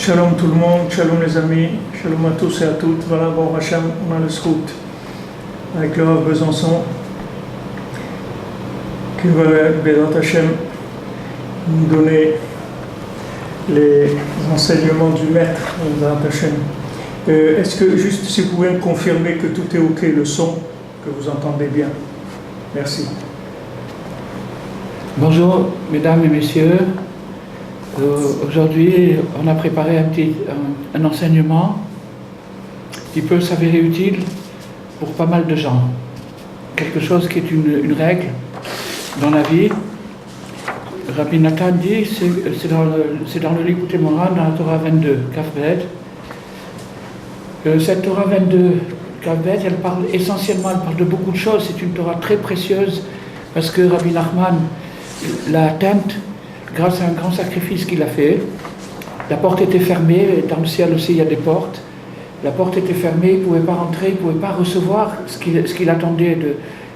Shalom tout le monde, shalom les amis, shalom à tous et à toutes. Voilà, bon Hachem, on a le scout avec le Rav Besançon qui va, Bézat Hachem, nous donner les enseignements du maître, Bézat Hachem. Est-ce que, juste si vous pouvez me confirmer que tout est ok, le son, que vous entendez bien. Merci. Bonjour mesdames et messieurs. Aujourd'hui, on a préparé un enseignement qui peut s'avérer utile pour pas mal de gens. Quelque chose qui est une règle dans la vie. Rabbi Nathan dit, c'est dans le Likutei Moharan, dans la Torah 22, Kaf Bet. Cette Torah 22, Kaf Bet, elle parle de beaucoup de choses. C'est une Torah très précieuse parce que Rabbi Nachman l'a atteinte grâce à un grand sacrifice qu'il a fait. La porte était fermée, dans le ciel aussi il y a des portes. La porte était fermée, il ne pouvait pas rentrer, il ne pouvait pas recevoir ce qu'il attendait.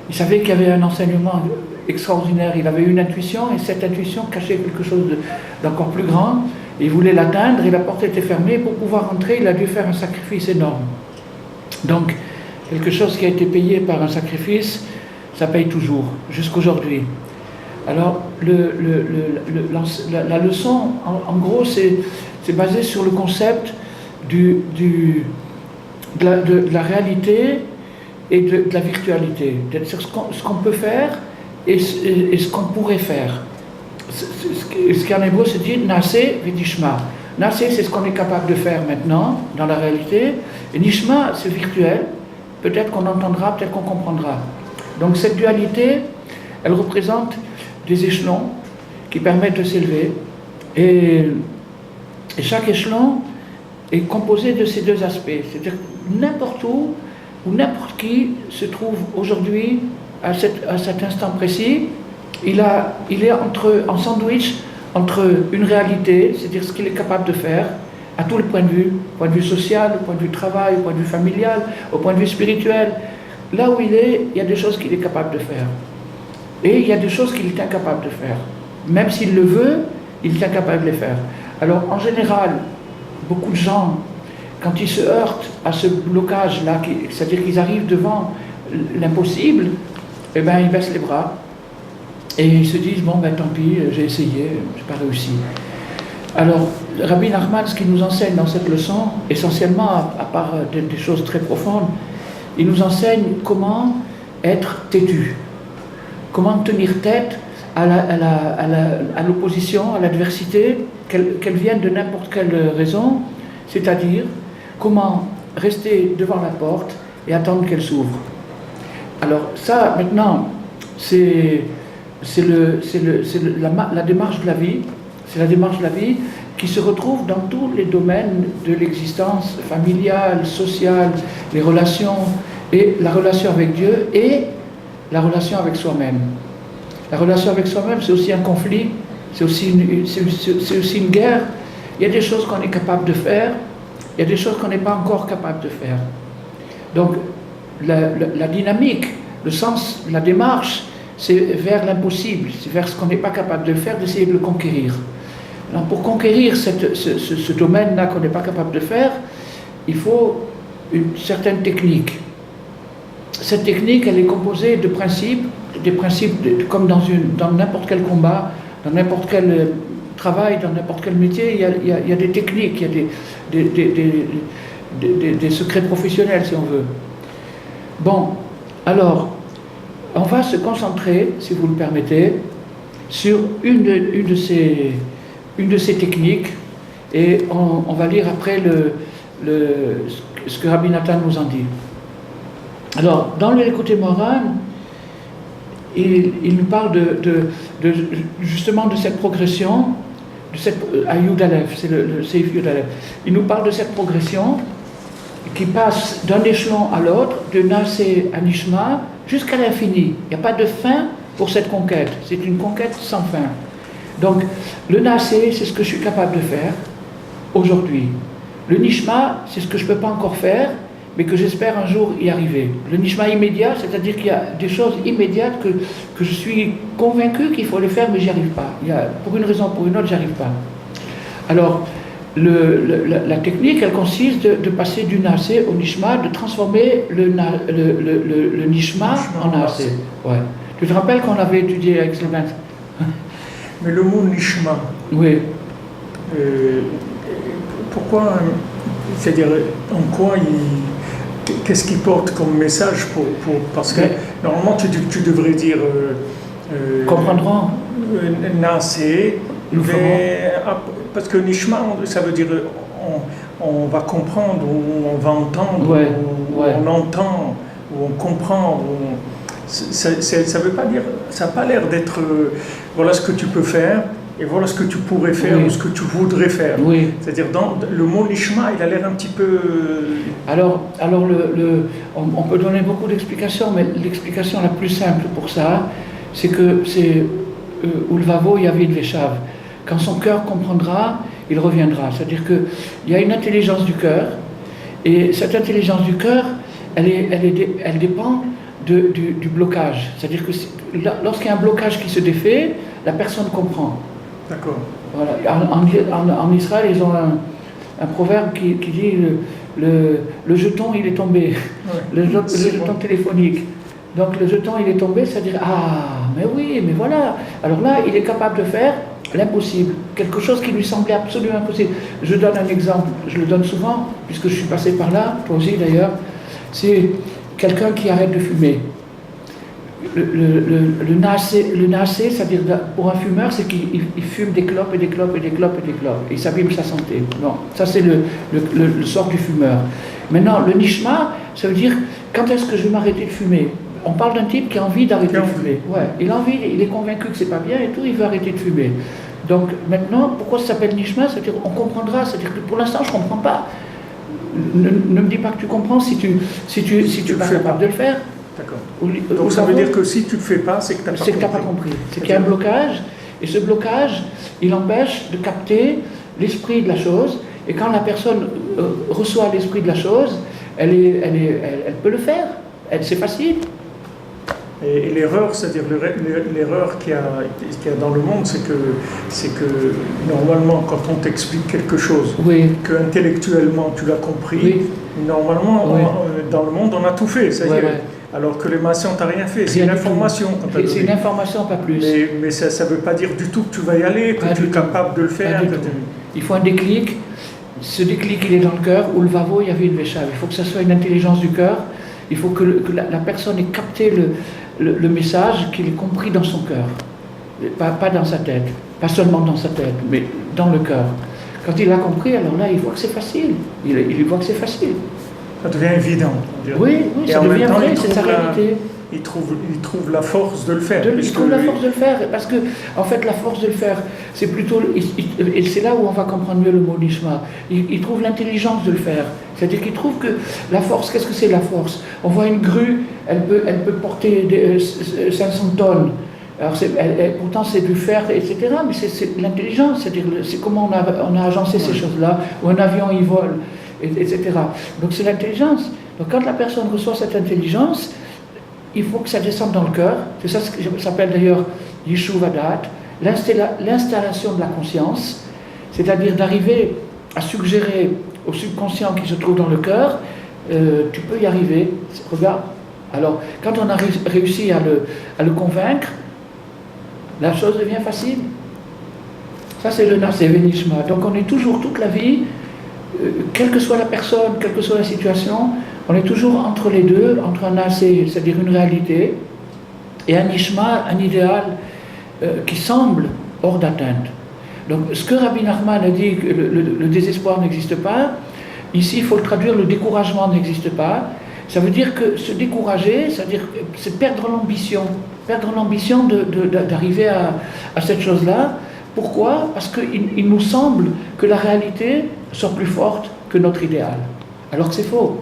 Il savait qu'il y avait un enseignement extraordinaire, il avait une intuition, et cette intuition cachait quelque chose d'encore plus grand. Il voulait l'atteindre, et la porte était fermée. Pour pouvoir rentrer, il a dû faire un sacrifice énorme. Donc, quelque chose qui a été payé par un sacrifice, ça paye toujours, jusqu'aujourd'hui. Alors, la leçon, en gros, c'est basé sur le concept de la réalité et de la virtualité, c'est-à-dire ce qu'on peut faire et ce qu'on pourrait faire. Ce qui en hébreu se dit Naseh v'nishma. Naseh, c'est ce qu'on est capable de faire maintenant, dans la réalité, et Nishma, c'est virtuel, peut-être qu'on entendra, peut-être qu'on comprendra. Donc cette dualité, elle représente des échelons qui permettent de s'élever, et chaque échelon est composé de ces deux aspects, c'est-à-dire n'importe où ou n'importe qui se trouve aujourd'hui à cet instant précis, il est en sandwich entre une réalité, c'est-à-dire ce qu'il est capable de faire à tous les points de vue, au point de vue social, au point de vue travail, au point de vue familial, au point de vue spirituel. Là où il y a des choses qu'il est capable de faire. Et il y a des choses qu'il est incapable de faire. Même s'il le veut, il est incapable de les faire. Alors, en général, beaucoup de gens, quand ils se heurtent à ce blocage-là, c'est-à-dire qu'ils arrivent devant l'impossible, eh bien, ils baissent les bras et ils se disent, bon, ben tant pis, j'ai essayé, je n'ai pas réussi. Alors, Rabbi Nachman, ce qu'il nous enseigne dans cette leçon, essentiellement, à part des choses très profondes, il nous enseigne comment être têtu. Comment tenir tête à l'opposition, à l'adversité, qu'elle vienne de n'importe quelle raison, c'est-à-dire comment rester devant la porte et attendre qu'elle s'ouvre. Alors ça, maintenant, c'est la démarche de la vie, c'est la démarche de la vie qui se retrouve dans tous les domaines de l'existence familiale, sociale, les relations, et la relation avec Dieu et la relation avec soi-même. La relation avec soi-même, c'est aussi un conflit, c'est aussi une guerre. Il y a des choses qu'on est capable de faire, il y a des choses qu'on n'est pas encore capable de faire. Donc, la dynamique, le sens, la démarche, c'est vers l'impossible, c'est vers ce qu'on n'est pas capable de faire, d'essayer de le conquérir. Alors, pour conquérir ce domaine-là qu'on n'est pas capable de faire, il faut une certaine technique. Cette technique, elle est composée de principes, des principes comme dans n'importe quel combat, dans n'importe quel travail, dans n'importe quel métier, il y a des techniques, il y a des secrets professionnels, si on veut. Bon, alors, on va se concentrer, si vous le permettez, sur une de ces techniques, et on va lire après ce que Rabbi Nathan nous en dit. Alors, dans le Likutei Moharan, il nous parle justement de cette progression, à Yud Aleph, c'est le Seif Yud Aleph. Il nous parle de cette progression qui passe d'un échelon à l'autre, de Naseh à Nishma, jusqu'à l'infini. Il n'y a pas de fin pour cette conquête. C'est une conquête sans fin. Donc, le Naseh, c'est ce que je suis capable de faire aujourd'hui. Le Nishma, c'est ce que je ne peux pas encore faire, mais que j'espère un jour y arriver. Le nishma immédiat, c'est-à-dire qu'il y a des choses immédiates que je suis convaincu qu'il faut les faire, mais j'y arrive pas. Pour une raison ou pour une autre, j'y arrive pas. Alors, la technique, elle consiste de passer du Naasé au Nishma, de transformer le Nishma en Naasé. Ouais. Tu te rappelles qu'on avait étudié avec Clément? Mais le mot Nishma, oui. Pourquoi, c'est-à-dire en quoi qu'est-ce qu'il porte comme message parce que normalement tu devrais dire comprendront Naasé, parce que Nishma, ça veut dire on va comprendre, ou on va entendre, ou on entend, ou on comprend. Ça veut pas dire, ça n'a pas l'air d'être voilà ce que tu peux faire et voilà ce que tu pourrais faire ou ce que tu voudrais faire. Oui. C'est-à-dire dans le mot Nishma, il a l'air un petit peu. Alors on peut donner beaucoup d'explications, mais l'explication la plus simple pour ça, c'est que c'est Ulvavo Yavid Veshav. Quand son cœur comprendra, il reviendra. C'est-à-dire qu'il y a une intelligence du cœur, et cette intelligence du cœur, elle dépend du blocage. C'est-à-dire que lorsqu'il y a un blocage qui se défait, la personne comprend. D'accord. Voilà. En Israël, ils ont un proverbe qui dit le jeton, il est tombé. Ouais. Le jeton téléphonique. Donc le jeton, il est tombé, c'est-à-dire, mais oui, mais voilà. Alors là, il est capable de faire l'impossible, quelque chose qui lui semblait absolument impossible. Je donne un exemple, je le donne souvent, puisque je suis passé par là, toi aussi d'ailleurs. C'est quelqu'un qui arrête de fumer. Le Naasé, c'est-à-dire pour un fumeur, c'est qu'il fume des clopes et des clopes et des clopes et des clopes, et il s'abîme sa santé. Non, ça c'est le sort du fumeur. Maintenant, le Nishma, ça veut dire, quand est-ce que je vais m'arrêter de fumer? On parle d'un type qui a envie d'arrêter de fumer. Ouais, il est convaincu que c'est pas bien et tout, il veut arrêter de fumer. Donc maintenant, pourquoi ça s'appelle Nishma? C'est-à-dire, on comprendra, c'est-à-dire que pour l'instant, je ne comprends pas. Ne me dis pas que tu comprends si tu n'es pas capable de le faire. D'accord. Donc ça veut dire que si tu ne le fais pas, c'est que tu n'as pas compris. C'est qu'il y a un blocage, et ce blocage, il empêche de capter l'esprit de la chose, et quand la personne reçoit l'esprit de la chose, elle peut le faire, c'est facile. Et l'erreur, c'est-à-dire l'erreur qu'il y a dans le monde, c'est que normalement, quand on t'explique quelque chose, que intellectuellement tu l'as compris, normalement, dans le monde, on a tout fait. Alors que les maçons, tu n'as rien fait. C'est une information. C'est une information, pas plus. Mais ça ne veut pas dire du tout que tu vas y aller, que tu es capable de le faire. Il faut un déclic. Ce déclic, il est dans le cœur. Ou le vavo, il y avait une véchave. Il faut que ça soit une intelligence du cœur. Il faut que la personne ait capté le message, qu'il ait compris dans son cœur. Pas dans sa tête. Pas seulement dans sa tête, mais dans le cœur. Quand il a compris, alors là, il voit que c'est facile. Il voit que c'est facile. Ça devient évident. Oui, ça devient vrai, c'est sa réalité. Il trouve la force de le faire. Il trouve la force de le faire, parce que, en fait, la force de le faire, c'est plutôt, et c'est là où on va comprendre mieux le mot Nishma, il trouve l'intelligence de le faire. C'est-à-dire qu'il trouve que la force, qu'est-ce que c'est la force? On voit une grue, elle peut porter 500 tonnes. Alors pourtant c'est du fer, etc. Mais c'est l'intelligence, c'est-à-dire c'est comment on a agencé ces choses-là, ou un avion il vole, etc. Donc c'est l'intelligence. Donc quand la personne reçoit cette intelligence, il faut que ça descende dans le cœur. C'est ça ce que s'appelle d'ailleurs Yishuv Hadat, l'installation de la conscience, c'est-à-dire d'arriver à suggérer au subconscient qui se trouve dans le cœur, tu peux y arriver, regarde. Alors, quand on a réussi à le convaincre, la chose devient facile. Ça, c'est le Naasé Nishma. Donc, on est toujours, toute la vie, quelle que soit la personne, quelle que soit la situation, on est toujours entre les deux, entre un Naasé, c'est-à-dire une réalité, et un Nishma, un idéal qui semble hors d'atteinte. Donc, ce que Rabbi Nachman a dit, que le désespoir n'existe pas, ici, il faut le traduire, le découragement n'existe pas. Ça veut dire que se décourager, c'est perdre l'ambition d'arriver à cette chose-là. Pourquoi? Parce qu'il nous semble que la réalité soit plus forte que notre idéal. Alors que c'est faux.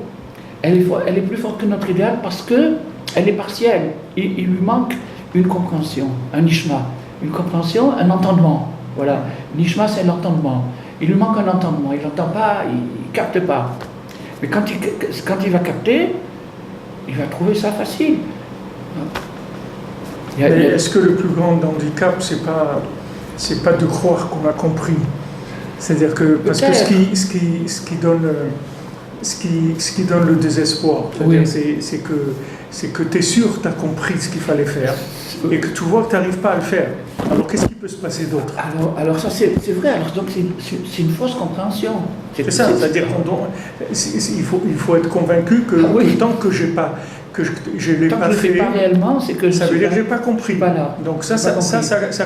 Elle est plus forte que notre idéal parce qu'elle est partielle. Il lui manque une compréhension, un nishma. Une compréhension, un entendement. Voilà. Nishma, c'est l'entendement. Il lui manque un entendement. Il n'entend pas, il ne capte pas. Mais quand il va capter, il va trouver ça facile. Est-ce que le plus grand handicap, c'est pas de croire qu'on a compris? C'est-à-dire que, parce que ce qui donne le désespoir, c'est que tu es sûr que tu as compris ce qu'il fallait faire et que tu vois que tu n'arrives pas à le faire. Alors qu'est-ce qui peut se passer d'autre? Alors ça c'est vrai, alors donc c'est une fausse compréhension. C'est ça, c'est-à-dire qu'il faut être convaincu que tant que je ne l'ai pas fait, pas réellement, c'est que ça veut dire que je n'ai pas compris. Voilà. Donc ça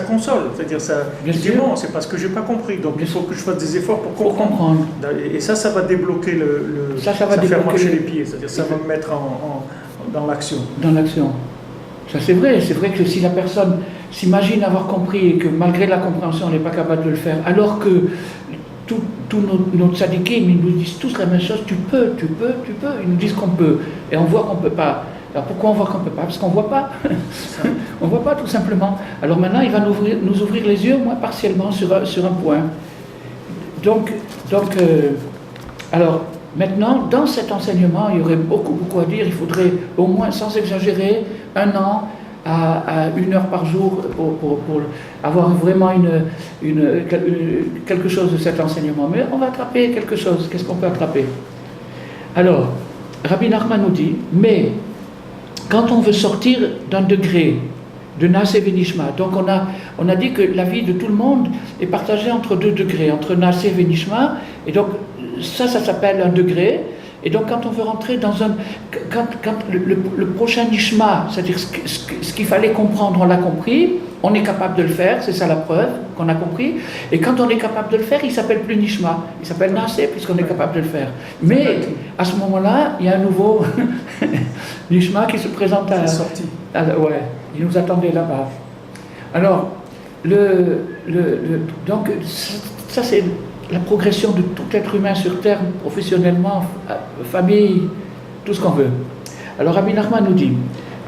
console, c'est-à-dire ça. Je dis non, c'est parce que je n'ai pas compris. Donc il faut que je fasse des efforts pour comprendre. Et ça va débloquer ça va faire marcher les pieds, c'est-à-dire ça va me mettre dans l'action. Dans l'action. Ça c'est vrai que si la personne s'imagine avoir compris et que malgré la compréhension on n'est pas capable de le faire, alors que tous nos tzadikim, ils nous disent tous la même chose, tu peux, ils nous disent qu'on peut, et on voit qu'on ne peut pas. Alors pourquoi on voit qu'on ne peut pas? Parce qu'on ne voit pas. On ne voit pas tout simplement. Alors maintenant il va nous ouvrir les yeux, moi partiellement, sur un point. Donc alors maintenant, dans cet enseignement, il y aurait beaucoup à dire, il faudrait au moins, sans exagérer, 1 an à 1 heure par jour pour avoir vraiment quelque chose de cet enseignement. Mais on va attraper quelque chose. Qu'est-ce qu'on peut attraper? Alors, Rabbi Nachman nous dit, mais quand on veut sortir d'un degré de Naaseh Venishma, donc on a dit que la vie de tout le monde est partagée entre 2 degrés, entre Naaseh Venishma, et donc ça s'appelle un degré. Et donc quand on veut rentrer dans quand le prochain nishma, c'est-à-dire ce qu'il fallait comprendre, on l'a compris, on est capable de le faire, c'est ça la preuve qu'on a compris. Et quand on est capable de le faire, il s'appelle plus nishma, il s'appelle naaseh puisqu'on est capable de le faire. Mais à ce moment-là, il y a un nouveau nishma qui se présente ouais, il nous attendait là-bas. Alors donc ça c'est la progression de tout être humain sur Terre, professionnellement, famille, tout ce qu'on veut. Alors Rabbi Nachman nous dit,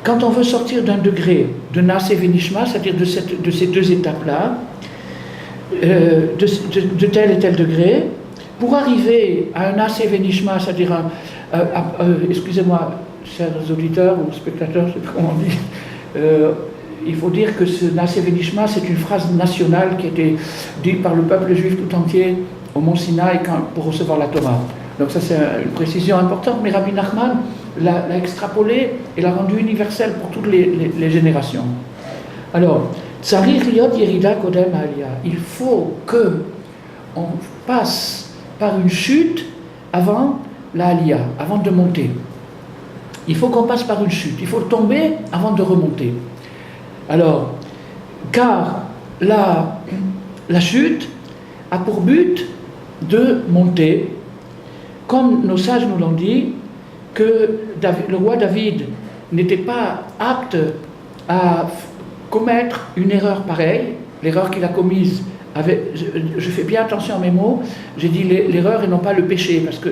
quand on veut sortir d'un degré de Naaseh Venishma, c'est-à-dire de ces 2 étapes-là, de tel et tel degré, pour arriver à un Naaseh Venishma, c'est-à-dire excusez-moi, chers auditeurs ou spectateurs, je ne sais pas comment on dit, il faut dire que ce Naaseh Venishma, c'est une phrase nationale qui a été dite par le peuple juif tout entier au Mont Sinaï pour recevoir la Torah. Donc ça c'est une précision importante, mais Rabbi Nachman l'a extrapolé et l'a rendu universel pour toutes les générations. Alors, Tzarich liot yerida kodem aliyah. Il faut qu'on passe par une chute avant la aliyah, avant de monter. Il faut qu'on passe par une chute, il faut tomber avant de remonter. Alors, car la chute a pour but de monter, comme nos sages nous l'ont dit, que le roi David n'était pas apte à commettre une erreur pareille, l'erreur qu'il a commise. Je fais bien attention à mes mots, j'ai dit l'erreur et non pas le péché, parce que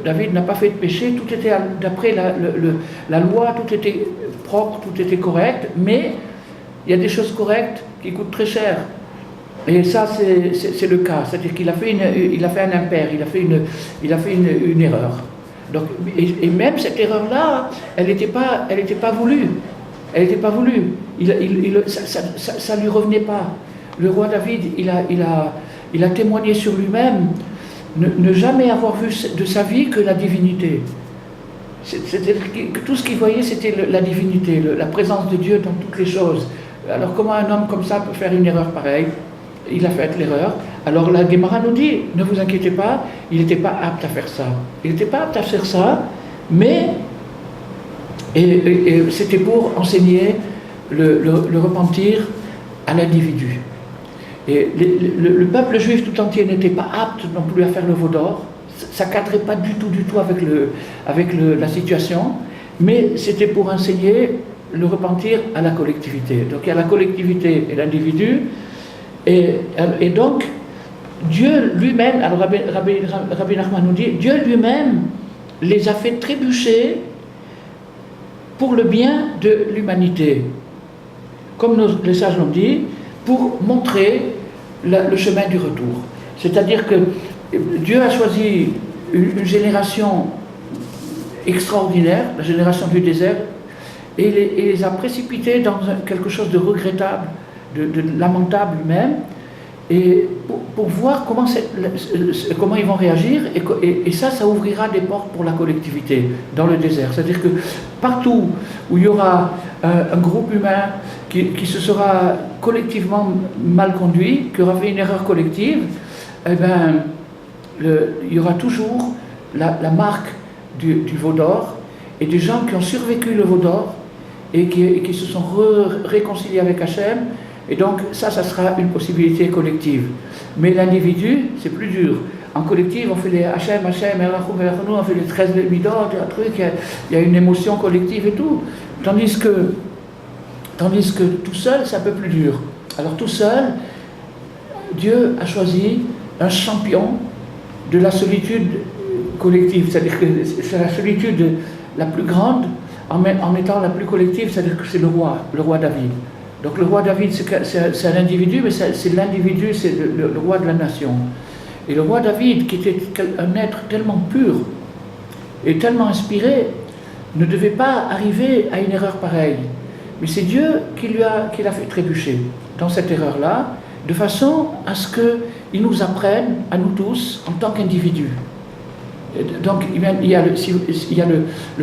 David n'a pas fait de péché, tout était d'après la loi, tout était propre, tout était correct, mais il y a des choses correctes qui coûtent très cher. Et ça, c'est le cas. C'est-à-dire qu'il a fait un impair, il a fait une erreur. Donc, et même cette erreur-là, elle n'était pas voulue. Elle n'était pas voulue. Ça lui revenait pas. Le roi David, il a témoigné sur lui-même ne jamais avoir vu de sa vie que la divinité. C'est-à-dire que tout ce qu'il voyait, c'était la divinité, la présence de Dieu dans toutes les choses. Alors comment un homme comme ça peut faire une erreur pareille? Il a fait l'erreur. Alors la Gemara nous dit, ne vous inquiétez pas, il n'était pas apte à faire ça. Il n'était pas apte à faire ça, mais et c'était pour enseigner le repentir à l'individu. Et le peuple juif tout entier n'était pas apte non plus à faire le veau d'or. Ça ne cadrait pas du tout avec la situation, mais c'était pour enseigner le repentir à la collectivité. Donc il y a la collectivité et l'individu, et donc Dieu lui-même, alors Rabbi Nachman nous dit, Dieu lui-même les a fait trébucher pour le bien de l'humanité, comme les sages l'ont dit, pour montrer le chemin du retour. C'est-à-dire que Dieu a choisi une génération extraordinaire, la génération du désert, et les a précipités dans quelque chose de regrettable, de lamentable même, et pour voir comment ils vont réagir, et ça ouvrira des portes pour la collectivité dans le désert. C'est-à-dire que partout où il y aura un groupe humain qui se sera collectivement mal conduit, qui aura fait une erreur collective, eh ben, il y aura toujours la marque du veau d'or, et des gens qui ont survécu le veau d'or et qui se sont réconciliés avec Hachem. Et donc, ça sera une possibilité collective. Mais l'individu, c'est plus dur. En collectif, on fait les Hachem, on fait les 13 midot, un truc, il y a une émotion collective et tout. Tandis que tout seul, c'est un peu plus dur. Alors, tout seul, Dieu a choisi un champion de la solitude collective. C'est-à-dire que c'est la solitude la plus grande en étant la plus collective, c'est-à-dire que c'est le roi David. Donc le roi David, c'est un individu, mais c'est l'individu, c'est le roi de la nation. Et le roi David, qui était un être tellement pur et tellement inspiré, ne devait pas arriver à une erreur pareille. Mais c'est Dieu qui l'a fait trébucher dans cette erreur-là, de façon à ce qu'il nous apprenne, à nous tous, en tant qu'individus. Donc il y a le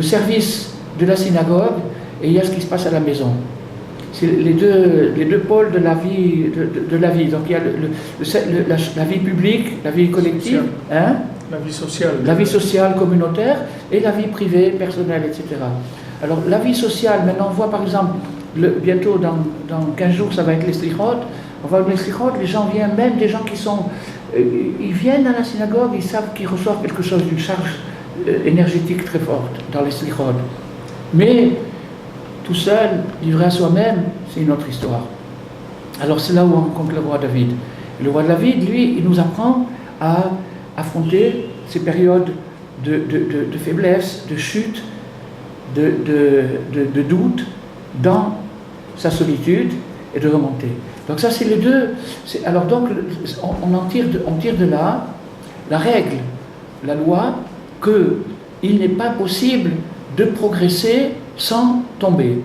service de la synagogue et il y a ce qui se passe à la maison. C'est les deux pôles de la vie. De la vie. Donc il y a la vie publique, la vie collective, hein? La vie sociale. La vie sociale communautaire et la vie privée, personnelle, etc. Alors la vie sociale, maintenant on voit par exemple, bientôt dans 15 jours ça va être les slichot. On voit les slichot, les gens viennent, même des gens qui sont... ils viennent à la synagogue, ils savent qu'ils reçoivent quelque chose d'une charge énergétique très forte dans les slichot. Mais tout seul, livré à soi-même, c'est une autre histoire. Alors c'est là où on rencontre le roi David. Et le roi David, lui, il nous apprend à affronter ces périodes de faiblesse, de chute, de doute dans sa solitude et de remonter. Donc ça, c'est les deux. Alors donc, on tire de là la règle, la loi, qu'il n'est pas possible de progresser sans tomber.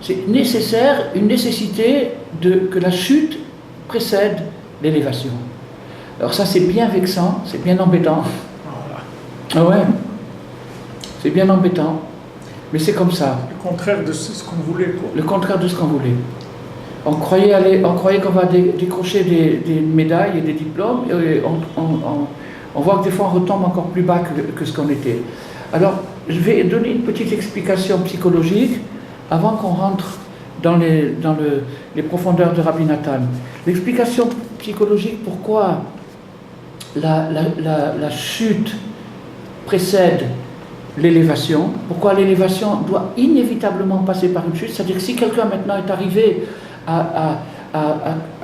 C'est nécessaire, une nécessité que la chute précède l'élévation. Alors ça, c'est bien vexant, c'est bien embêtant. Ah ouais, c'est bien embêtant, mais c'est comme ça. Le contraire de ce qu'on voulait, quoi. Le contraire de ce qu'on voulait. On croyait qu'on va décrocher des médailles et des diplômes, et on voit que des fois on retombe encore plus bas que ce qu'on était. Alors, je vais donner une petite explication psychologique avant qu'on rentre dans les profondeurs de Rabbi Nathan. L'explication psychologique pourquoi la chute précède l'élévation, pourquoi l'élévation doit inévitablement passer par une chute, c'est-à-dire que si quelqu'un maintenant est arrivé à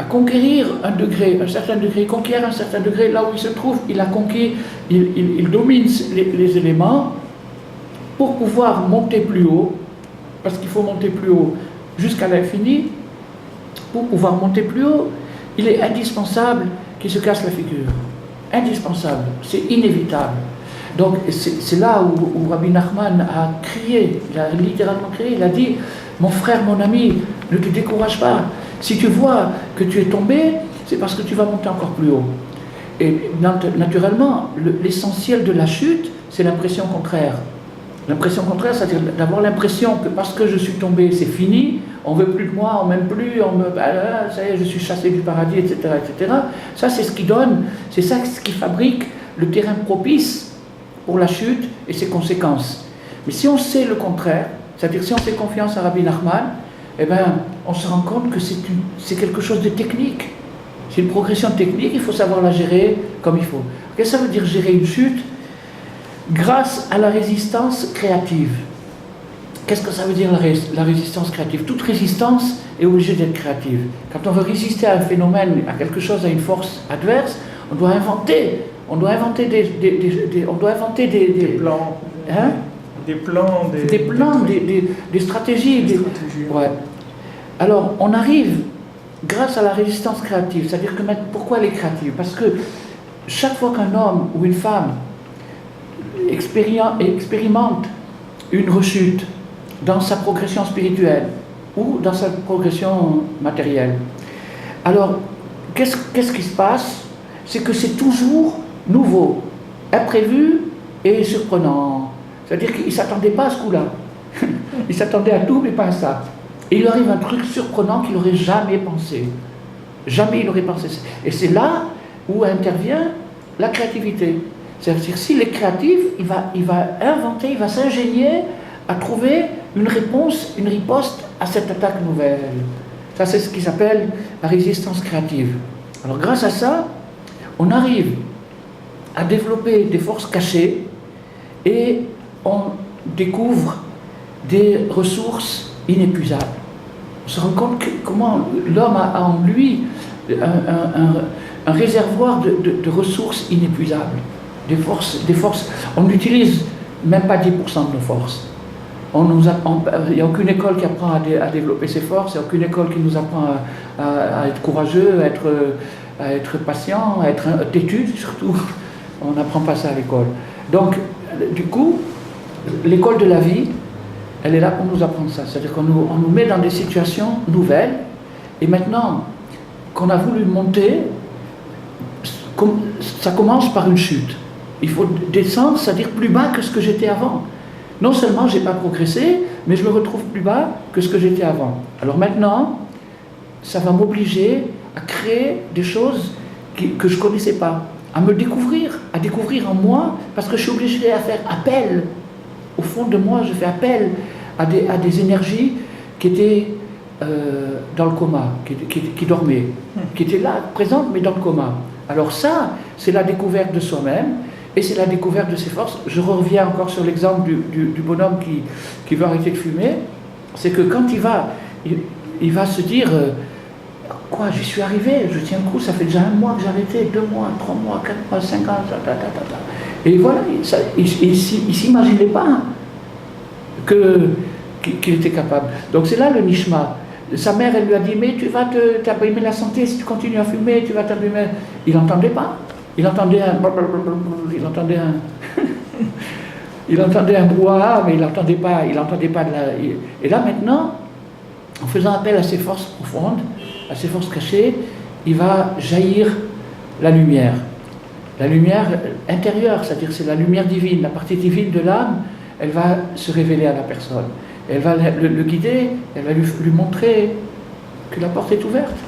conquérir un certain degré, conquérir un certain degré, là où il se trouve, il a conquis, il domine les éléments pour pouvoir monter plus haut, parce qu'il faut monter plus haut jusqu'à l'infini. Pour pouvoir monter plus haut, il est indispensable qu'il se casse la figure. Indispensable, c'est inévitable. Donc c'est là où Rabbi Nachman a crié, il a littéralement crié, il a dit: mon frère, mon ami, ne te décourage pas. Si tu vois que tu es tombé, c'est parce que tu vas monter encore plus haut. Et naturellement, l'essentiel de la chute, c'est l'impression contraire. L'impression contraire, c'est-à-dire d'avoir l'impression que parce que je suis tombé, c'est fini, on ne veut plus de moi, on ne m'aime plus, ça y est, je suis chassé du paradis, etc., etc. Ça, c'est ce qui donne, c'est ça ce qui fabrique le terrain propice pour la chute et ses conséquences. Mais si on sait le contraire, c'est-à-dire si on fait confiance à Rabbi Nachman, eh ben, on se rend compte que c'est quelque chose de technique. C'est une progression technique, il faut savoir la gérer comme il faut. Qu'est-ce que ça veut dire gérer une chute? Grâce à la résistance créative. Qu'est-ce que ça veut dire la résistance créative? Toute résistance est obligée d'être créative. Quand on veut résister à un phénomène, à quelque chose, à une force adverse, on doit inventer des plans, hein? Des stratégies. Ouais. Alors, on arrive grâce à la résistance créative. C'est-à-dire que pourquoi elle est créative? Parce que chaque fois qu'un homme ou une femme expérimente une rechute dans sa progression spirituelle ou dans sa progression matérielle, alors qu'est-ce qui se passe? C'est que c'est toujours nouveau, imprévu et surprenant. C'est-à-dire qu'il ne s'attendait pas à ce coup-là. Il s'attendait à tout, mais pas à ça. Et il arrive un truc surprenant qu'il n'aurait jamais pensé. Jamais il n'aurait pensé. Et c'est là où intervient la créativité. C'est-à-dire s'il est créatif, il va inventer, il va s'ingénier à trouver une réponse, une riposte à cette attaque nouvelle. Ça, c'est ce qui s'appelle la résistance créative. Alors grâce à ça, on arrive à développer des forces cachées et on découvre des ressources inépuisables. On se rend compte comment l'homme a en lui un réservoir de ressources inépuisables, des forces. On n'utilise même pas 10% de nos forces. Il n'y a aucune école qui apprend à développer ses forces, il n'y a aucune école qui nous apprend à être courageux, à être patient, à être têtu surtout. On n'apprend pas ça à l'école. Donc, du coup, l'école de la vie, elle est là pour nous apprendre ça. C'est-à-dire qu'on nous met dans des situations nouvelles, et maintenant qu'on a voulu monter, ça commence par une chute. Il faut descendre, c'est-à-dire plus bas que ce que j'étais avant. Non seulement je n'ai pas progressé, mais je me retrouve plus bas que ce que j'étais avant. Alors maintenant, ça va m'obliger à créer des choses que je ne connaissais pas, à découvrir en moi, parce que je suis obligé à faire appel. Au fond de moi, je fais appel à des énergies qui étaient dans le coma, qui dormaient, qui étaient là, présentes, mais dans le coma. Alors ça, c'est la découverte de soi-même, et c'est la découverte de ses forces. Je reviens encore sur l'exemple du bonhomme qui veut arrêter de fumer. C'est que quand il va se dire quoi, j'y suis arrivé, je tiens le coup, ça fait déjà 1 mois que j'ai arrêté, 2 mois, 3 mois, 4 mois, 5 ans, et voilà, il ne s'imaginait pas qu'il était capable. Donc c'est là le nishma. Sa mère, elle lui a dit, mais tu vas t'abîmer la santé si tu continues à fumer, tu vas t'abîmer. Il n'entendait pas. Il entendait un brouhaha, mais il n'entendait pas de la... Et là maintenant, en faisant appel à ses forces profondes, à ses forces cachées, il va jaillir la lumière intérieure, c'est-à-dire c'est la lumière divine, la partie divine de l'âme, elle va se révéler à la personne. Elle va le guider, elle va lui montrer que la porte est ouverte.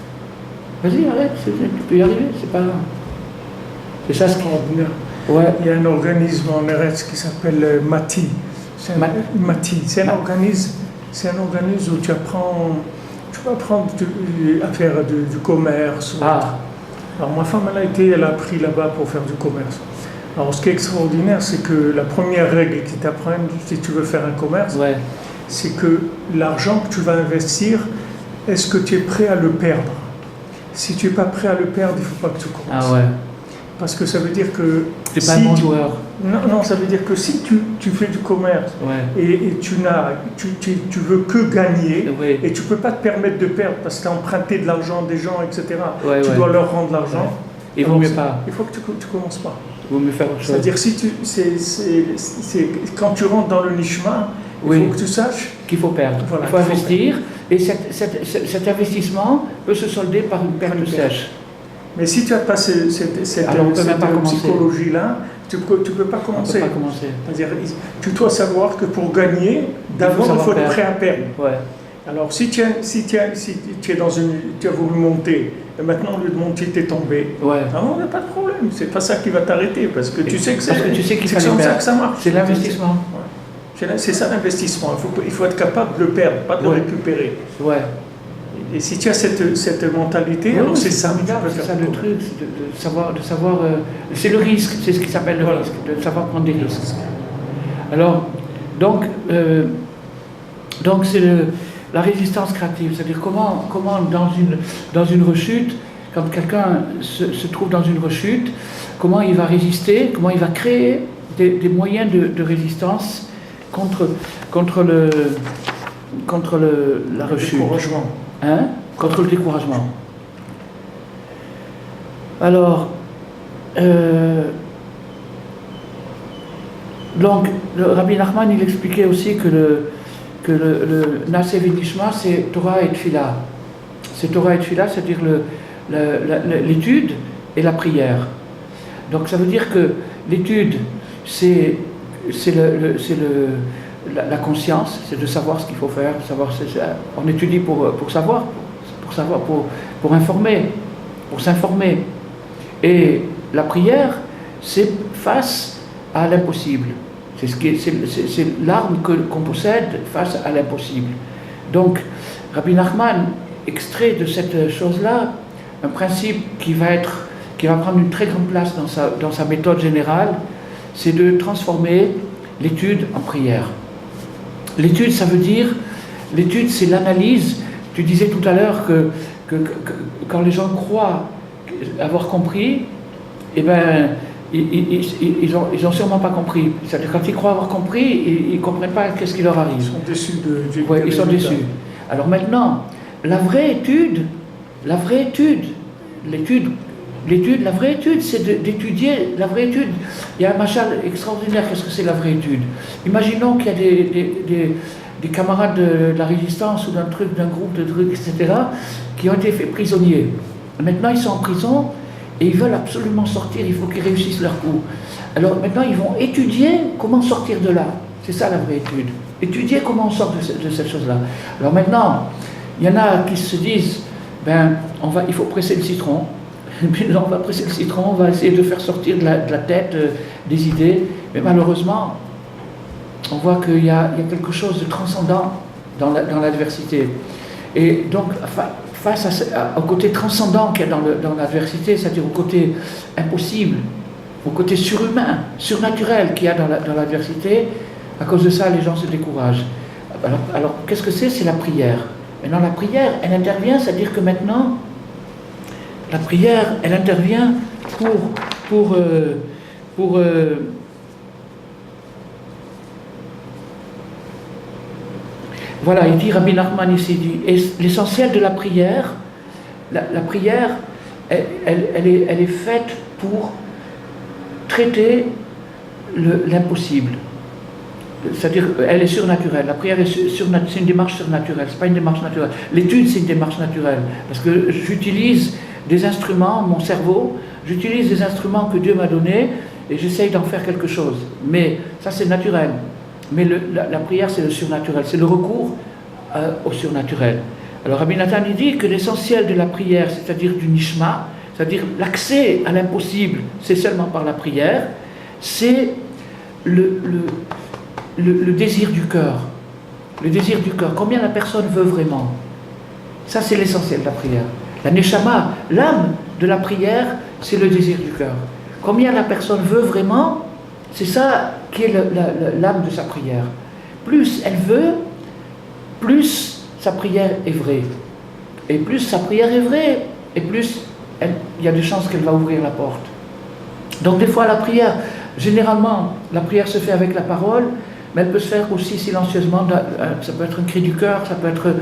Vas-y, arrête, tu peux y arriver, c'est pas... C'est ça ce qui est... Ouais. Il y a un organisme en Eretz qui s'appelle Mati. Mati, c'est un organisme où tu vas apprendre à faire du commerce. Alors ma femme, elle a appris là-bas pour faire du commerce. Alors ce qui est extraordinaire, c'est que la première règle qu'ils t'apprennent, si tu veux faire un commerce, c'est que l'argent que tu vas investir, est-ce que tu es prêt à le perdre? Si tu n'es pas prêt à le perdre, il ne faut pas que tu commences. Ah ouais. Parce que ça veut dire que... Tu n'es pas un bon joueur. Non, ça veut dire que si tu fais du commerce et tu veux que gagner, et tu ne peux pas te permettre de perdre parce que tu as emprunté de l'argent des gens, etc. Tu dois leur rendre l'argent. Il vaut mieux pas. Il faut que tu ne commences pas. Il vaut mieux faire autre chose. C'est-à-dire quand tu rentres dans le nishma, il faut que tu saches qu'il faut perdre. Voilà, il faut investir. Et cet investissement peut se solder par une perte sèche. Mais si tu n'as pas cette psychologie-là, tu ne peux pas commencer. C'est-à-dire, tu dois savoir que pour gagner, d'abord il faut être prêt à perdre. Alors si tu es dans tu as voulu monter, et maintenant au lieu de monter, tu es tombé, alors il n'y a pas de problème, c'est pas ça qui va t'arrêter, parce que tu sais que c'est comme ça que ça marche. C'est l'investissement. C'est ça l'investissement, il faut être capable de le perdre, pas de le récupérer. Et si tu as cette mentalité, alors c'est ça. C'est ça le truc, de savoir c'est le risque, c'est ce qui s'appelle le risque, de savoir prendre des risques. Alors, donc c'est la résistance créative, c'est-à-dire comment dans une rechute, quand quelqu'un se trouve dans une rechute, comment il va résister, comment il va créer des moyens de résistance contre la rechute. Contre le découragement. Alors, donc, le Rabbi Nachman, il expliquait aussi que le Naseh V'Nishma, c'est Torah et Tfila. C'est Torah et Tfila, c'est-à-dire l'étude et la prière. Donc ça veut dire que l'étude, c'est la conscience, c'est de savoir ce qu'il faut faire, on étudie pour savoir, pour informer, pour s'informer. Et la prière, c'est face à l'impossible. C'est l'arme qu'on possède face à l'impossible. Donc, Rabbi Nachman extrait de cette chose-là un principe qui va prendre une très grande place dans sa méthode générale, c'est de transformer l'étude en prière. L'étude, ça veut dire, l'étude c'est l'analyse. Tu disais tout à l'heure que quand les gens croient avoir compris, eh ben, ils ont sûrement pas compris. C'est-à-dire quand ils croient avoir compris, ils comprennent pas qu'est-ce qui leur arrive. Ils sont déçus de ouais, ils sont déçus. Alors maintenant, la vraie étude, c'est d'étudier la vraie étude. Il y a un machal extraordinaire. Qu'est-ce que c'est la vraie étude? Imaginons qu'il y a des camarades de la résistance ou d'un groupe de trucs, etc., qui ont été faits prisonniers. Maintenant, ils sont en prison et ils veulent absolument sortir. Il faut qu'ils réussissent leur coup. Alors maintenant, ils vont étudier comment sortir de là. C'est ça la vraie étude. Étudier comment on sort de cette chose-là. Alors maintenant, il y en a qui se disent, il faut presser le citron. Et puis là, on va presser le citron, on va essayer de faire sortir de la tête des idées. Mais malheureusement, on voit qu'il y a quelque chose de transcendant dans l'adversité. Et donc, face au côté transcendant qu'il y a dans l'adversité, c'est-à-dire au côté impossible, au côté surhumain, surnaturel qu'il y a dans l'adversité, à cause de ça, les gens se découragent. Alors qu'est-ce que c'est? C'est la prière. Maintenant, la prière, elle intervient, c'est-à-dire que maintenant, la prière, elle intervient voilà, il dit Rabbi Nachman ici, l'essentiel de la prière, la prière, elle est faite pour traiter l'impossible. C'est-à-dire, elle est surnaturelle. La prière c'est une démarche surnaturelle, c'est pas une démarche naturelle. L'étude, c'est une démarche naturelle, parce que j'utilise des instruments, mon cerveau, j'utilise des instruments que Dieu m'a donnés, et j'essaye d'en faire quelque chose. Mais ça, c'est naturel. Mais la prière, c'est le surnaturel, c'est le recours au surnaturel. Alors Rabbi Nathan il dit que l'essentiel de la prière, c'est-à-dire du nishma, c'est-à-dire l'accès à l'impossible, c'est seulement par la prière, c'est le désir du cœur. Le désir du cœur. Combien la personne veut vraiment? Ça, c'est l'essentiel de la prière. La neshama, l'âme de la prière, c'est le désir du cœur. Combien la personne veut vraiment? C'est ça qui est l'âme de sa prière. Plus elle veut, plus sa prière est vraie. Et plus sa prière est vraie, et plus il y a des chances qu'elle va ouvrir la porte. Donc des fois la prière, généralement la prière se fait avec la parole, mais elle peut se faire aussi silencieusement. Ça peut être un cri du cœur, ça peut être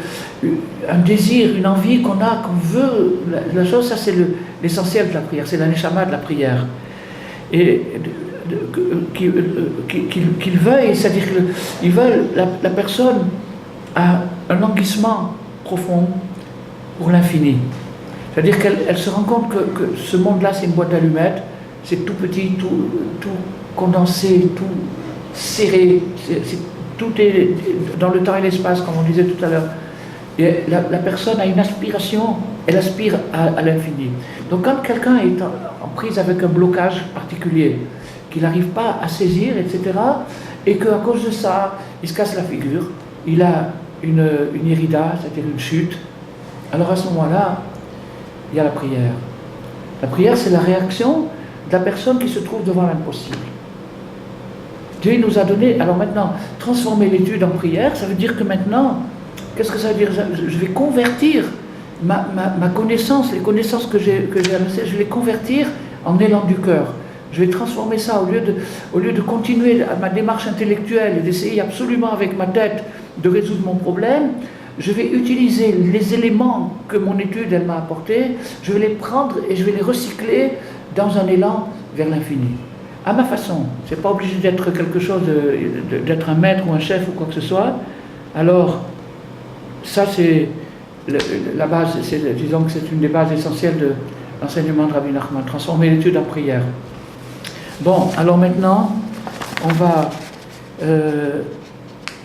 un désir, une envie qu'on veut. La chose, ça c'est l'essentiel de la prière, c'est la neshama de la prière. Et qu'il veuille, c'est-à-dire qu'ils veulent, la personne a un languissement profond pour l'infini. C'est-à-dire qu'elle se rend compte que ce monde-là, c'est une boîte d'allumettes, c'est tout petit, tout condensé, tout serré, tout est dans le temps et l'espace, comme on disait tout à l'heure. Et la personne a une aspiration, elle aspire à l'infini. Donc quand quelqu'un est en prise avec un blocage particulier, qu'il n'arrive pas à saisir, etc., et qu'à cause de ça, il se casse la figure, il a une irrida, c'est-à-dire une chute, alors à ce moment-là, il y a la prière. La prière, c'est la réaction de la personne qui se trouve devant l'impossible. Dieu nous a donné, alors maintenant, transformer l'étude en prière, ça veut dire que maintenant, qu'est-ce que ça veut dire? Je vais convertir ma connaissance, les connaissances que j'ai amassées, je vais les convertir en élan du cœur. Je vais transformer ça, au lieu de continuer ma démarche intellectuelle et d'essayer absolument avec ma tête de résoudre mon problème, je vais utiliser les éléments que mon étude elle m'a apportés, je vais les prendre et je vais les recycler dans un élan vers l'infini. À ma façon, c'est pas obligé d'être quelque chose, d'être un maître ou un chef ou quoi que ce soit. Alors, ça c'est la base, disons que c'est une des bases essentielles de l'enseignement de Rabbi Nachman, transformer l'étude en prière. Bon, alors maintenant, on va...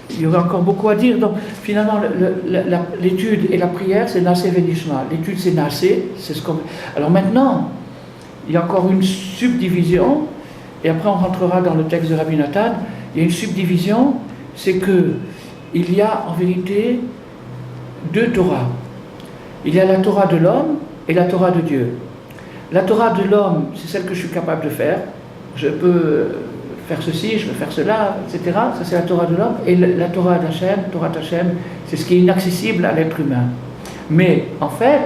il y aurait encore beaucoup à dire. Donc, finalement, l'étude et la prière, c'est Naaseh Venishma. L'étude, c'est Naaseh. Alors maintenant, il y a encore une subdivision, et après on rentrera dans le texte de Rabbi Nathan. Il y a une subdivision, c'est que il y a en vérité deux Torahs. Il y a la Torah de l'homme et la Torah de Dieu. La Torah de l'homme, c'est celle que je suis capable de faire. Je peux faire ceci, je peux faire cela, etc. Ça, c'est la Torah de l'homme. Et la Torah d'Hachem, c'est ce qui est inaccessible à l'être humain. Mais, en fait,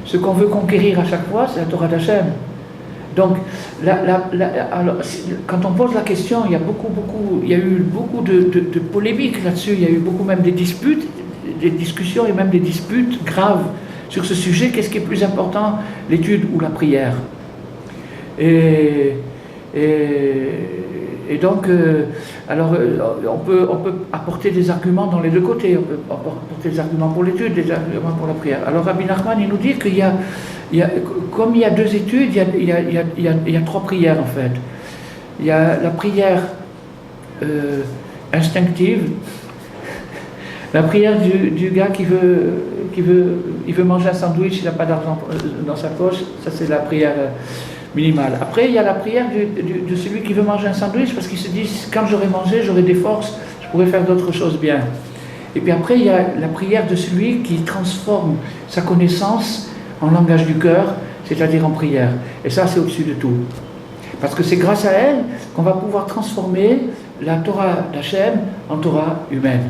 ce qu'on veut conquérir à chaque fois, c'est la Torah d'Hachem. Donc, alors, quand on pose la question, il y a eu beaucoup de polémiques là-dessus. Il y a eu beaucoup même des disputes, des discussions et même des disputes graves sur ce sujet. Qu'est-ce qui est plus important, l'étude ou la prière? Et donc, on peut apporter des arguments dans les deux côtés. On peut apporter des arguments pour l'étude, des arguments pour la prière. Alors Rabbi Nachman, il nous dit qu'il y a, comme il y a deux études, il y a trois prières en fait. Il y a la prière instinctive, la prière du gars qui veut manger un sandwich, il n'a pas d'argent dans sa poche, ça c'est la prière minimale. Après, il y a la prière de celui qui veut manger un sandwich parce qu'il se dit, quand j'aurai mangé, j'aurai des forces, je pourrai faire d'autres choses bien. Et puis après, il y a la prière de celui qui transforme sa connaissance en langage du cœur, c'est-à-dire en prière. Et ça, c'est au-dessus de tout. Parce que c'est grâce à elle qu'on va pouvoir transformer la Torah d'Hachem en Torah humaine.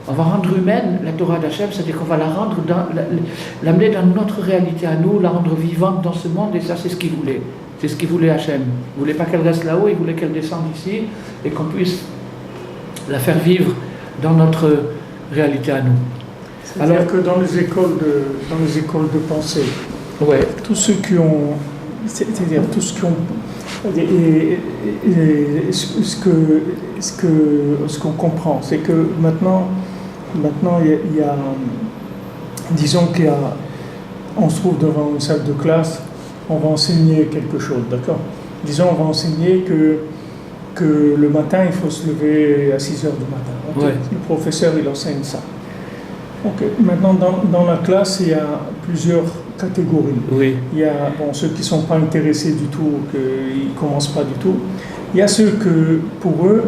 On va rendre humaine la Torah d'Hachem, c'est-à-dire qu'on va l'amener dans notre réalité à nous, la rendre vivante dans ce monde, et ça, c'est ce qu'il voulait. C'est ce qu'il voulait Hachem. Il ne voulait pas qu'elle reste là-haut, il voulait qu'elle descende ici, et qu'on puisse la faire vivre dans notre réalité à nous. C'est-à-dire que dans les écoles de pensée, ouais. tous ceux qui ont, ce qu'on comprend, c'est que maintenant il y a, disons on se trouve devant une salle de classe, on va enseigner quelque chose, d'accord? Disons, on va enseigner que le matin, il faut se lever à 6 heures du matin. Okay. Ouais. Le professeur, il enseigne ça. Okay. Maintenant, dans la classe, il y a plusieurs catégories. Oui. Il y a ceux qui ne sont pas intéressés du tout, qui ne commencent pas du tout. Il y a ceux que, pour eux,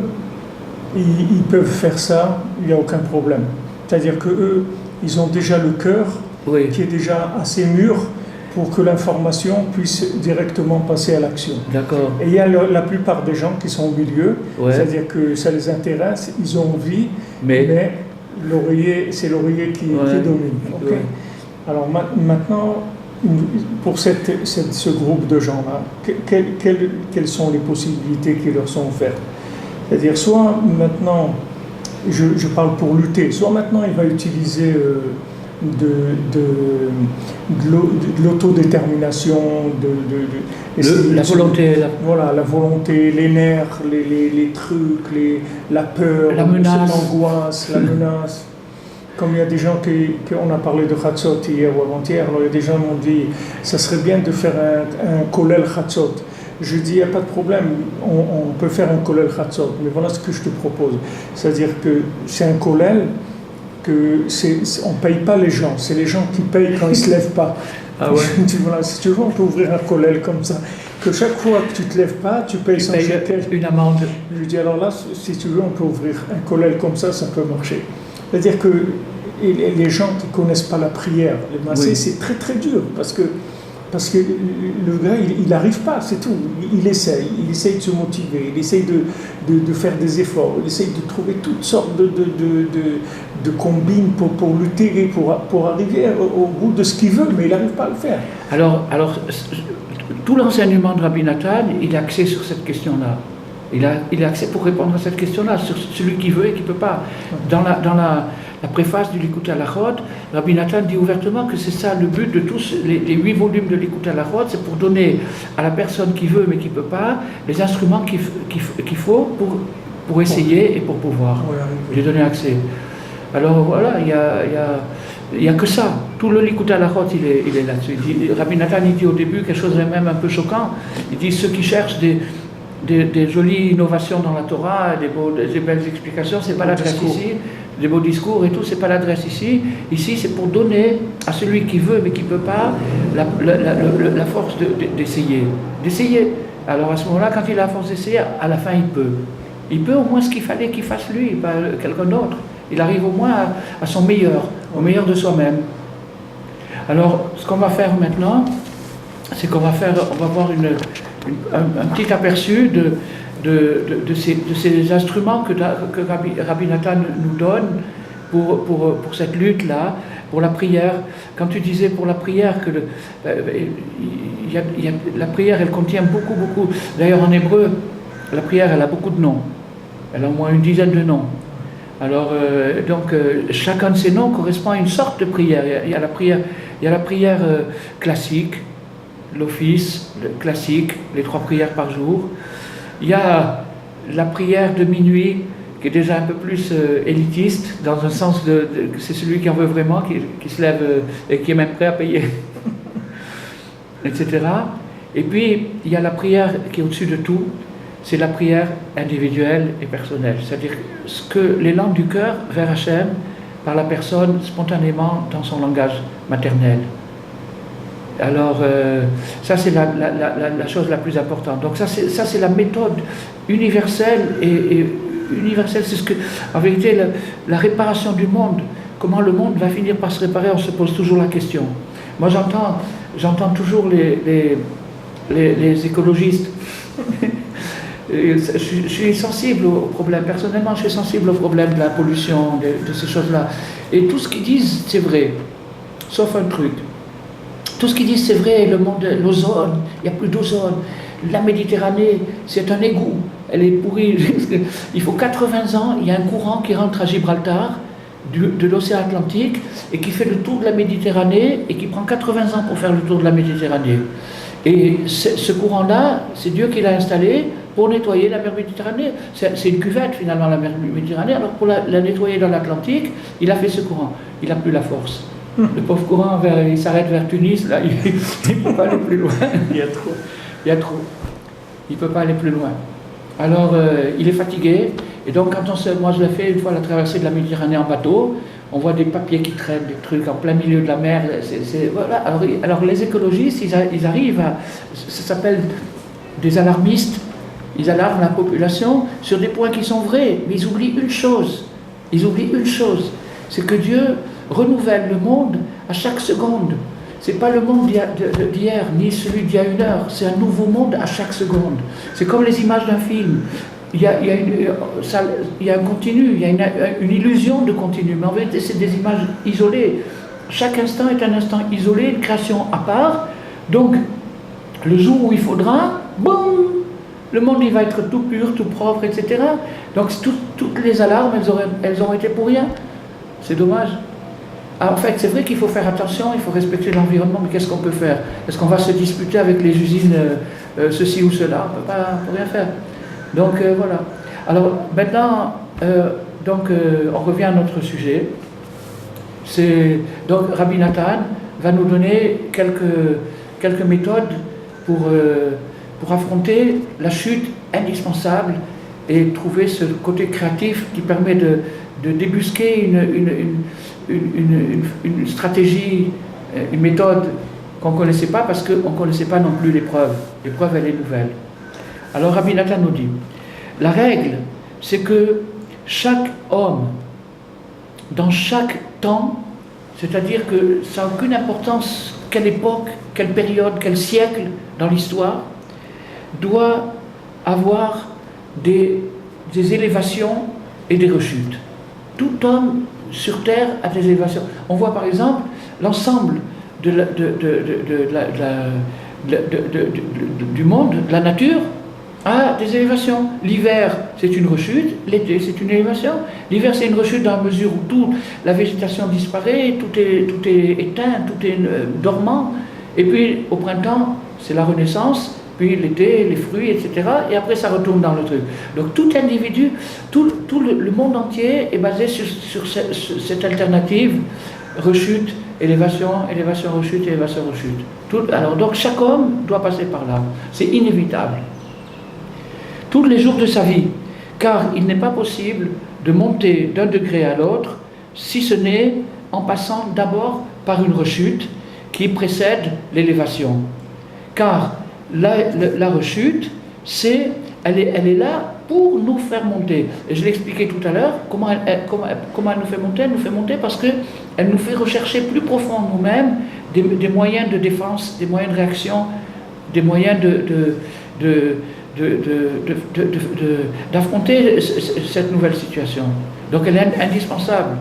ils peuvent faire ça, il n'y a aucun problème. C'est-à-dire qu'eux, ils ont déjà le cœur qui est déjà assez mûr pour que l'information puisse directement passer à l'action. D'accord. Et il y a la plupart des gens qui sont au milieu, c'est-à-dire que ça les intéresse, ils ont envie, mais c'est l'oreiller qui domine. Okay. Ouais. Alors maintenant, pour ce groupe de gens-là, quelles sont les possibilités qui leur sont offertes? C'est-à-dire, soit maintenant, je parle pour lutter, soit maintenant il va utiliser de l'autodétermination, la volonté. Voilà, la volonté, les nerfs, les trucs, la peur, la menace. L'angoisse, la menace. Comme il y a des gens on a parlé de Chatzot hier ou avant-hier, alors il y a des gens qui m'ont dit ça serait bien de faire un kollel Chatzot. Je dis il n'y a pas de problème, on peut faire un kollel Chatzot, mais voilà ce que je te propose. C'est-à-dire que c'est un kollel on ne paye pas les gens, c'est les gens qui payent quand ils ne se lèvent pas. Ah ouais. Je dis voilà, si tu veux, on peut ouvrir un kollel comme ça, que chaque fois que tu ne te lèves pas, tu payes 100 shekels. Une amende. Je dis alors là, si tu veux, on peut ouvrir un kollel comme ça peut marcher. C'est-à-dire que les gens qui ne connaissent pas la prière, les massés, c'est très très dur, parce que le gars, il n'arrive pas, c'est tout. Il essaye de se motiver, il essaye de faire des efforts, il essaye de trouver toutes sortes de combines pour lutter, pour arriver au bout de ce qu'il veut, mais il n'arrive pas à le faire. Alors, tout l'enseignement de Rabbi Nathan, il est axé sur cette question-là. Il est axé pour répondre à cette question-là, sur celui qui veut et qui ne peut pas. Dans la préface du Likutei Halachot, Rabbi Nathan dit ouvertement que c'est ça le but de tous les 8 volumes de Likutei Halachot, c'est pour donner à la personne qui veut mais qui ne peut pas les instruments qu'il faut pour essayer et pour pouvoir lui donner accès. Alors voilà, il y a Il n'y a que ça. Tout le Likutei Halachot, il est là-dessus. Rabbi Nathan, il dit au début quelque chose de même un peu choquant. Il dit ceux qui cherchent des jolies innovations dans la Torah, des belles explications, c'est pas l'adresse ici. Des beaux discours et tout, c'est pas l'adresse ici. Ici, c'est pour donner à celui qui veut mais qui peut pas la force d'essayer. D'essayer. Alors à ce moment-là, quand il a la force d'essayer, à la fin, il peut. Il peut au moins ce qu'il fallait qu'il fasse lui, pas quelqu'un d'autre. Il arrive au moins à son meilleur, au meilleur de soi-même. Alors, ce qu'on va faire maintenant, c'est qu'on va voir un petit aperçu de ces instruments que Rabbi Nathan nous donne pour cette lutte-là, pour la prière. Quand tu disais pour la prière que la prière, elle contient beaucoup. D'ailleurs, en hébreu, la prière, elle a beaucoup de noms. Elle a au moins une dizaine de noms. Alors, chacun de ces noms correspond à une sorte de prière. Il y a la prière classique, l'office classique, les 3 prières par jour. Il y a la prière de minuit, qui est déjà un peu plus élitiste, dans un sens c'est celui qui en veut vraiment, qui se lève et qui est même prêt à payer, etc. Et puis, il y a la prière qui est au-dessus de tout, c'est la prière individuelle et personnelle. C'est-à-dire ce que l'élan du cœur vers Hachem par la personne spontanément dans son langage maternel. Alors, ça c'est la chose la plus importante. Donc ça c'est la méthode universelle et universelle. C'est ce que, en vérité, la réparation du monde, comment le monde va finir par se réparer, on se pose toujours la question. Moi j'entends toujours les écologistes. Je suis sensible au problème, personnellement je suis sensible au problème de la pollution, de ces choses-là. Et tout ce qu'ils disent, c'est vrai, sauf un truc. Tout ce qu'ils disent, c'est vrai, le monde, l'ozone, il n'y a plus d'ozone. La Méditerranée, c'est un égout, elle est pourrie. Il faut 80 ans, il y a un courant qui rentre à Gibraltar, de l'océan Atlantique, et qui fait le tour de la Méditerranée, et qui prend 80 ans pour faire le tour de la Méditerranée. Et ce courant-là, c'est Dieu qui l'a installé pour nettoyer la mer Méditerranée. C'est une cuvette finalement, la mer Méditerranée. Alors pour la nettoyer dans l'Atlantique, il a fait ce courant. Il n'a plus la force. Le pauvre courant, il s'arrête vers Tunis, là, il ne peut pas aller plus loin. Il y a trop. Il ne peut pas aller plus loin. Alors il est fatigué. Et donc moi je l'ai fait une fois la traversée de la Méditerranée en bateau. On voit des papiers qui traînent, des trucs en plein milieu de la mer. Voilà. Alors les écologistes, ils arrivent à... Ça s'appelle des alarmistes. Ils alarment la population sur des points qui sont vrais. Mais ils oublient une chose. C'est que Dieu renouvelle le monde à chaque seconde. C'est pas le monde d'hier, ni celui d'il y a 1 heure. C'est un nouveau monde à chaque seconde. C'est comme les images d'un film. Il y a un continu, il y a une illusion de continu, mais en vérité c'est des images isolées. Chaque instant est un instant isolé, une création à part. Donc, le jour où il faudra, boum, le monde il va être tout pur, tout propre, etc. Donc toutes les alarmes, elles auront été pour rien. C'est dommage. Alors, en fait, c'est vrai qu'il faut faire attention, il faut respecter l'environnement, mais qu'est-ce qu'on peut faire? Est-ce qu'on va se disputer avec les usines ceci ou cela? On ne peut rien faire. Donc voilà. Alors maintenant, on revient à notre sujet. Donc Rabbi Nathan va nous donner quelques méthodes pour affronter la chute indispensable et trouver ce côté créatif qui permet de débusquer une stratégie, une méthode qu'on ne connaissait pas parce qu'on ne connaissait pas non plus l'épreuve. L'épreuve, elle est nouvelle. Alors Rabbi Nathan nous dit, la règle, c'est que chaque homme, dans chaque temps, c'est-à-dire que ça n'a aucune importance quelle époque, quelle période, quel siècle dans l'histoire, doit avoir des élévations et des rechutes. Tout homme sur Terre a des élévations. On voit par exemple l'ensemble du monde, de la nature, a des élévations. L'hiver, c'est une rechute, l'été, c'est une élévation. L'hiver, c'est une rechute dans la mesure où toute la végétation disparaît, tout est éteint, tout est dormant. Et puis, au printemps, c'est la renaissance, puis l'été, les fruits, etc. Et après, ça retourne dans le truc. Donc, tout individu, tout le monde entier est basé sur cette alternative rechute, élévation, élévation, rechute, élévation, rechute. Alors donc chaque homme doit passer par là. C'est inévitable. Tous les jours de sa vie. Car il n'est pas possible de monter d'un degré à l'autre, si ce n'est en passant d'abord par une rechute qui précède l'élévation. Car la rechute, elle est là pour nous faire monter. Et je l'ai expliqué tout à l'heure, comment elle nous fait monter. Elle nous fait monter parce qu'elle nous fait rechercher plus profond en nous-mêmes des moyens de défense, des moyens de réaction, des moyens d'affronter cette nouvelle situation. Donc elle est indispensable.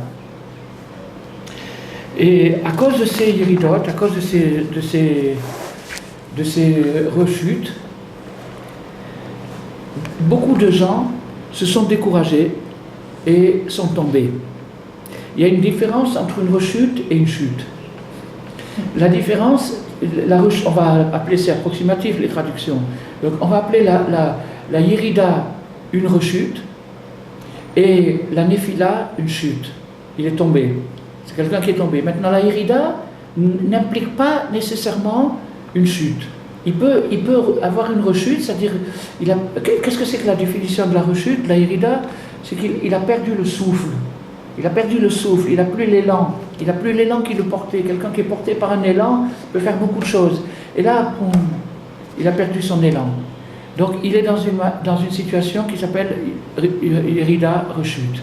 Et à cause de ces iridotes, à cause de ces rechutes, beaucoup de gens se sont découragés et sont tombés. Il y a une différence entre une rechute et une chute. La différence, on va appeler, c'est approximatif les traductions, donc on va appeler la Yérida une rechute et la Néphila une chute. Il est tombé. C'est quelqu'un qui est tombé. Maintenant, la Yérida n'implique pas nécessairement une chute. Il peut avoir une rechute, c'est-à-dire, qu'est-ce que c'est que la définition de la rechute, la Yérida? C'est qu'il a perdu le souffle. Il a perdu le souffle, il n'a plus l'élan. Il n'a plus l'élan qui le portait. Quelqu'un qui est porté par un élan peut faire beaucoup de choses. Et là, il a perdu son élan. Donc, il est dans une situation qui s'appelle Yérida rechute.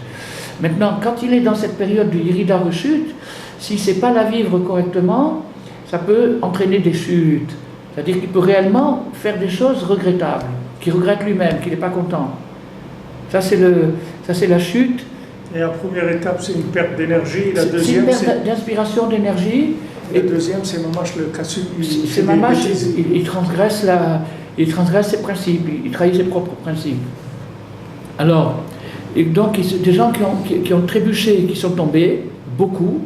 Maintenant, quand il est dans cette période de Yérida rechute, s'il ne sait pas la vivre correctement, ça peut entraîner des chutes. C'est-à-dire qu'il peut réellement faire des choses regrettables, qu'il regrette lui-même, qu'il n'est pas content. Ça, c'est la chute. Et la première étape, c'est une perte d'énergie. La deuxième, c'est une perte d'inspiration, d'énergie. La deuxième, c'est Mamash le Kassu. C'est Mamash, il transgresse ses principes, il trahit ses propres principes. Alors, et donc, des gens qui ont trébuché et qui sont tombés, beaucoup,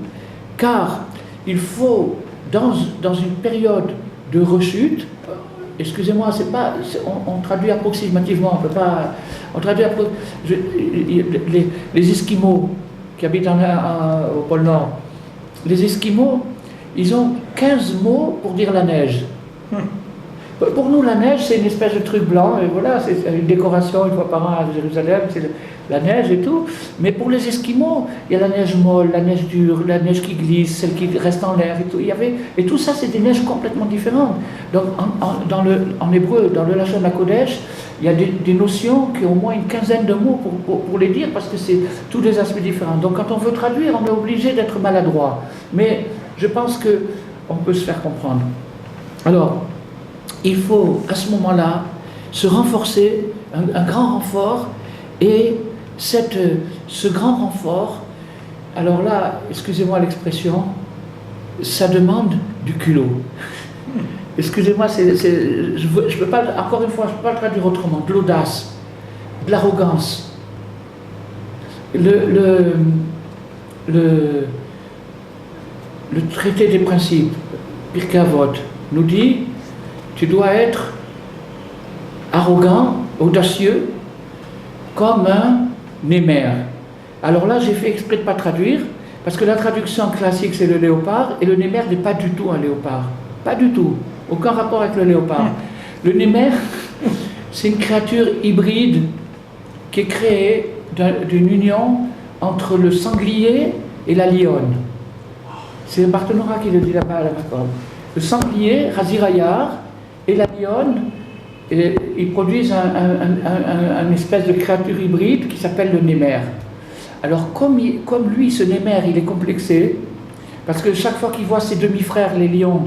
car il faut, dans une période de rechute, excusez-moi, on traduit approximativement, on peut pas, on traduit les Esquimaux qui habitent au pôle Nord, les Esquimaux, ils ont 15 mots pour dire la neige. Pour nous, la neige, c'est une espèce de truc blanc, et voilà, c'est une décoration une fois par an à Jérusalem, c'est la neige et tout. Mais pour les Esquimaux, il y a la neige molle, la neige dure, la neige qui glisse, celle qui reste en l'air et tout. Et tout ça, c'est des neiges complètement différentes. Donc, en hébreu, dans le Lachon HaKodesh, il y a des notions qui ont au moins une quinzaine de mots pour les dire, parce que c'est tous des aspects différents. Donc, quand on veut traduire, on est obligé d'être maladroit. Mais je pense qu'on peut se faire comprendre. Alors, il faut, à ce moment-là, se renforcer, un grand renfort, et ce grand renfort, alors là, excusez-moi l'expression, ça demande du culot. Excusez-moi, je peux pas, encore une fois, je ne peux pas le traduire autrement, de l'audace, de l'arrogance. Le traité des principes, Pirkei Avot, nous dit: tu dois être arrogant, audacieux, comme un némer. Alors là, j'ai fait exprès de ne pas traduire, parce que la traduction classique, c'est le léopard, et le némer n'est pas du tout un léopard. Pas du tout. Aucun rapport avec le léopard. Le némer, c'est une créature hybride qui est créée d'une union entre le sanglier et la lionne. C'est Barthénora qui le dit là-bas à la Macombe. Le sanglier, Razirayar, et la lionne, ils produisent un espèce de créature hybride qui s'appelle le némer. Alors comme lui, ce némer, il est complexé, parce que chaque fois qu'il voit ses demi-frères, les lions,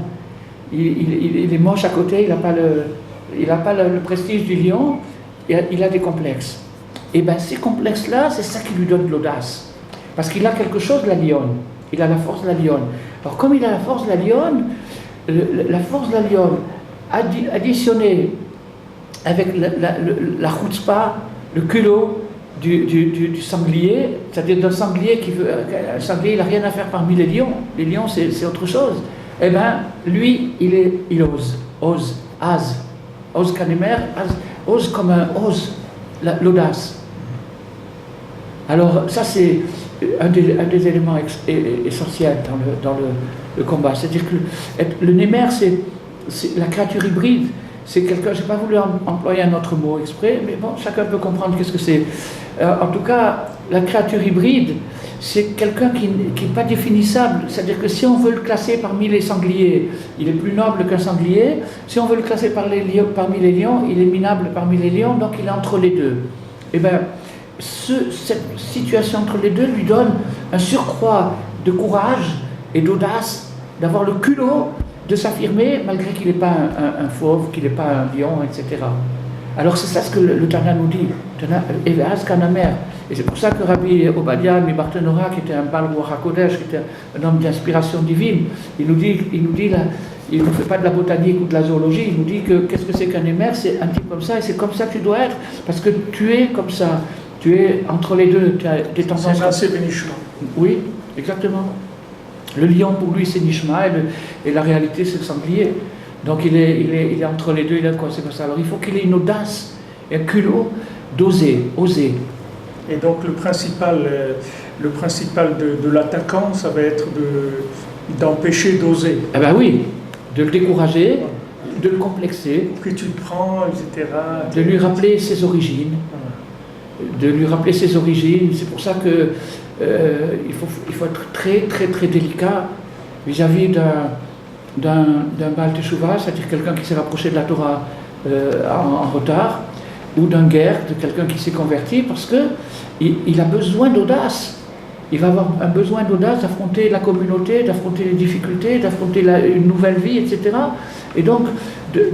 il est moche à côté, il n'a pas le prestige du lion, il a des complexes. Et bien ces complexes-là, c'est ça qui lui donne de l'audace. Parce qu'il a quelque chose de la lionne, il a la force de la lionne. Alors comme il a la force de la lionne, additionnée avec la chutzpah, le culot du sanglier, c'est-à-dire d'un sanglier un sanglier, il n'a rien à faire parmi les lions. Les lions, c'est autre chose. Eh bien, lui, il ose kanemer, ose comme un ose, l'audace. Alors, ça c'est un des éléments essentiels dans le combat. C'est-à-dire que le Némer, c'est la créature hybride. C'est quelqu'un, je n'ai pas voulu employer un autre mot exprès, mais bon, chacun peut comprendre qu'est-ce que c'est. En tout cas, la créature hybride, c'est quelqu'un qui n'est pas définissable. C'est-à-dire que si on veut le classer parmi les sangliers, il est plus noble qu'un sanglier. Si on veut le classer parmi les lions, il est minable parmi les lions, donc il est entre les deux. Et bien, cette situation entre les deux lui donne un surcroît de courage et d'audace, d'avoir le culot de s'affirmer malgré qu'il n'est pas un fauve, qu'il n'est pas un lion, etc. Alors c'est ça ce que le Tana nous dit, Eveaz Kanamer. Et c'est pour ça que Rabbi Obadiah Mibartenora, qui était un Baal Ruach HaKodesh, qui était un homme d'inspiration divine, il nous dit là, il ne fait pas de la botanique ou de la zoologie, il nous dit que qu'est-ce que c'est qu'un émer, c'est un type comme ça, et c'est comme ça que tu dois être, parce que tu es comme ça, tu es entre les deux, tu as des tendances. C'est Benishma. Oui, exactement. Le lion pour lui c'est Nishma, et la réalité c'est le sanglier. Donc il est entre les deux, il a quoi, c'est comme ça. Alors il faut qu'il ait une audace et un culot d'oser, oser. Et donc le principal de l'attaquant, ça va être d'empêcher d'oser. Eh bien oui, de le décourager, de le complexer. Que tu te prends, etc. De lui rappeler ses origines. De lui rappeler ses origines. C'est pour ça que il faut être très très très délicat vis-à-vis d'un Baal Teshuvah, c'est-à-dire quelqu'un qui s'est rapproché de la Torah en retard, ou d'un guerre, de quelqu'un qui s'est converti, parce qu'il a besoin d'audace. Il va avoir un besoin d'audace d'affronter la communauté, d'affronter les difficultés, d'affronter une nouvelle vie, etc. Et donc, de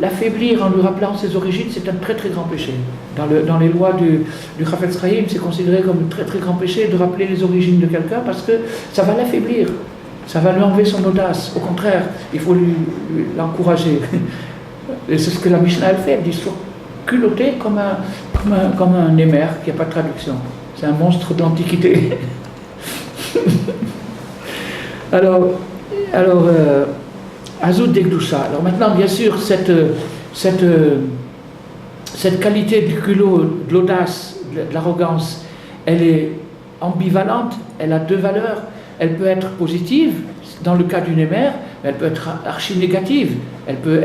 l'affaiblir en lui rappelant ses origines, c'est un très très grand péché. Dans les lois du Chafetz Chaim, c'est considéré comme un très très grand péché de rappeler les origines de quelqu'un, parce que ça va l'affaiblir, ça va lui enlever son audace. Au contraire, il faut l'encourager. Et c'est ce que la Mishnah elle fait, elle dit sois culotté comme un émer qui n'a pas de traduction. C'est un monstre de l'Antiquité. alors Azout Dekdusha. Alors maintenant, bien sûr, cette qualité du culot, de l'audace, de l'arrogance, elle est ambivalente, elle a deux valeurs. Elle peut être positive, dans le cas d'une émère, mais elle peut être archi-négative. Elle peut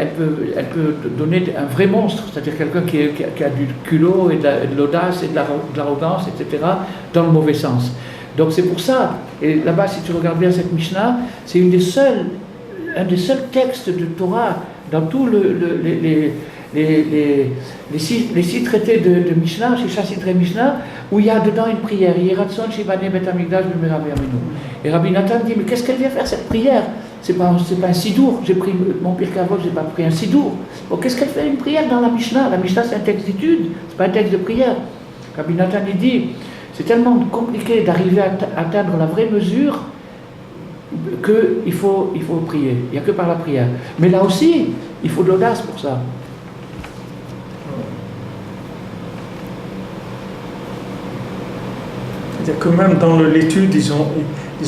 donner un vrai monstre, c'est-à-dire quelqu'un qui a du culot et de l'audace et de l'arrogance, etc., dans le mauvais sens. Donc c'est pour ça, et là-bas, si tu regardes bien cette Mishnah, c'est un des seuls textes de Torah dans tous les six traités de Mishnah, chez Chassidre Mishnah, où il y a dedans une prière. Et Rabbi Nathan dit, mais qu'est-ce qu'elle vient faire cette prière? C'est pas un sidour, j'ai pris mon Pirkei Avot, j'ai pas pris un sidour. Bon, qu'est-ce qu'elle fait une prière dans la Mishnah? La Mishnah c'est un texte d'étude, c'est pas un texte de prière. Rabbi Nathan il dit, c'est tellement compliqué d'arriver à atteindre la vraie mesure qu'il faut prier. Il n'y a que par la prière. Mais là aussi, il faut de l'audace pour ça. C'est-à-dire que même dans l'étude, ils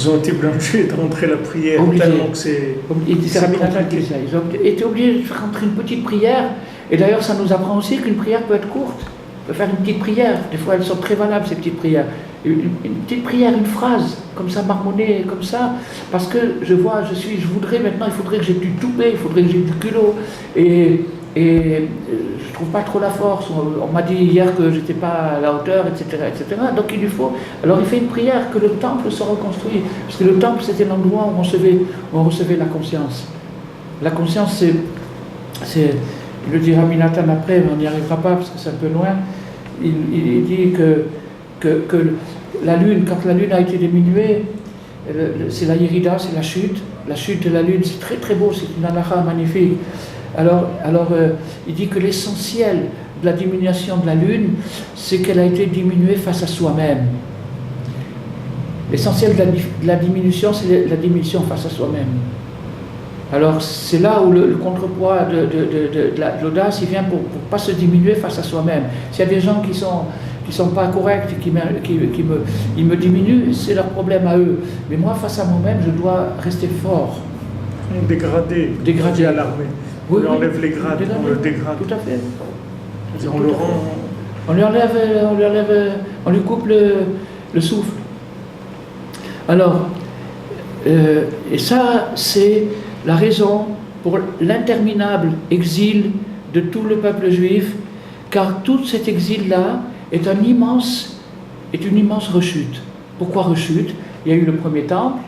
ont été blanchis de rentrer la prière. Obligé. Tellement que c'est compliqué. Ils ont été obligés de rentrer une petite prière. Et d'ailleurs, ça nous apprend aussi qu'une prière peut être courte. On peut faire une petite prière. Des fois, elles sont très valables, ces petites prières. Une petite prière, une phrase, comme ça, marmonnée, comme ça. Parce que je voudrais maintenant, il faudrait que j'ai du toupet, il faudrait que j'ai du culot. Et je trouve pas trop la force. On m'a dit hier que j'étais pas à la hauteur, etc., etc. Donc il lui faut. Alors il fait une prière que le temple se reconstruit, parce que le temple c'était l'endroit où on recevait la conscience. La conscience, c'est. Il le dira Minatan après, mais on n'y arrivera pas parce que c'est un peu loin. Il dit que la lune, quand la lune a été diminuée, c'est la Yérida, c'est la chute. La chute de la lune, c'est très très beau, c'est une halakha magnifique. Alors il dit que l'essentiel de la diminution de la lune, c'est qu'elle a été diminuée face à soi-même. L'essentiel de la diminution, c'est la diminution face à soi-même. Alors c'est là où le contrepoids de l'audace, il vient pour pas se diminuer face à soi-même. S'il y a des gens qui sont pas corrects, qui me diminuent, c'est leur problème à eux. Mais moi, face à moi-même, je dois rester fort. Dégradé à l'armée. Oui, on enlève les grades, on le dégrade. Tout à fait. On le rend. On lui coupe le souffle. Alors, et ça, c'est la raison pour l'interminable exil de tout le peuple juif, car tout cet exil-là est une immense rechute. Pourquoi rechute? Il y a eu le premier temple,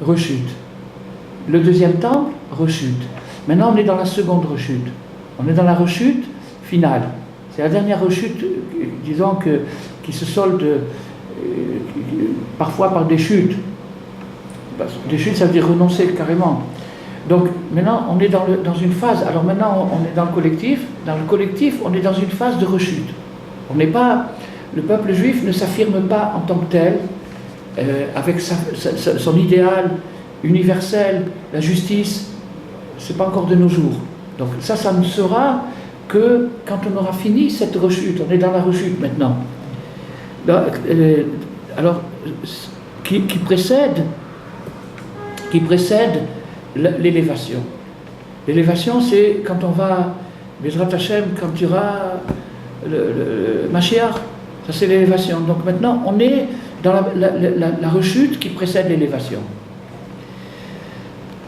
rechute. Le deuxième temple, rechute. Maintenant, on est dans la seconde rechute. On est dans la rechute finale. C'est la dernière rechute, disons, qui se solde parfois par des chutes. Des chutes, ça veut dire renoncer carrément. Donc maintenant, on est dans une phase. Alors maintenant, on est dans le collectif. Dans le collectif, on est dans une phase de rechute. On n'est pas. Le peuple juif ne s'affirme pas en tant que tel, avec son idéal universel, la justice. C'est pas encore de nos jours. Donc ça ne sera que quand on aura fini cette rechute. On est dans la rechute maintenant. Alors, qui précède l'élévation. L'élévation, c'est quand on va, Bezrat Hashem, quand il y aura le Mashiach, ça c'est l'élévation. Donc maintenant, on est dans la rechute qui précède l'élévation.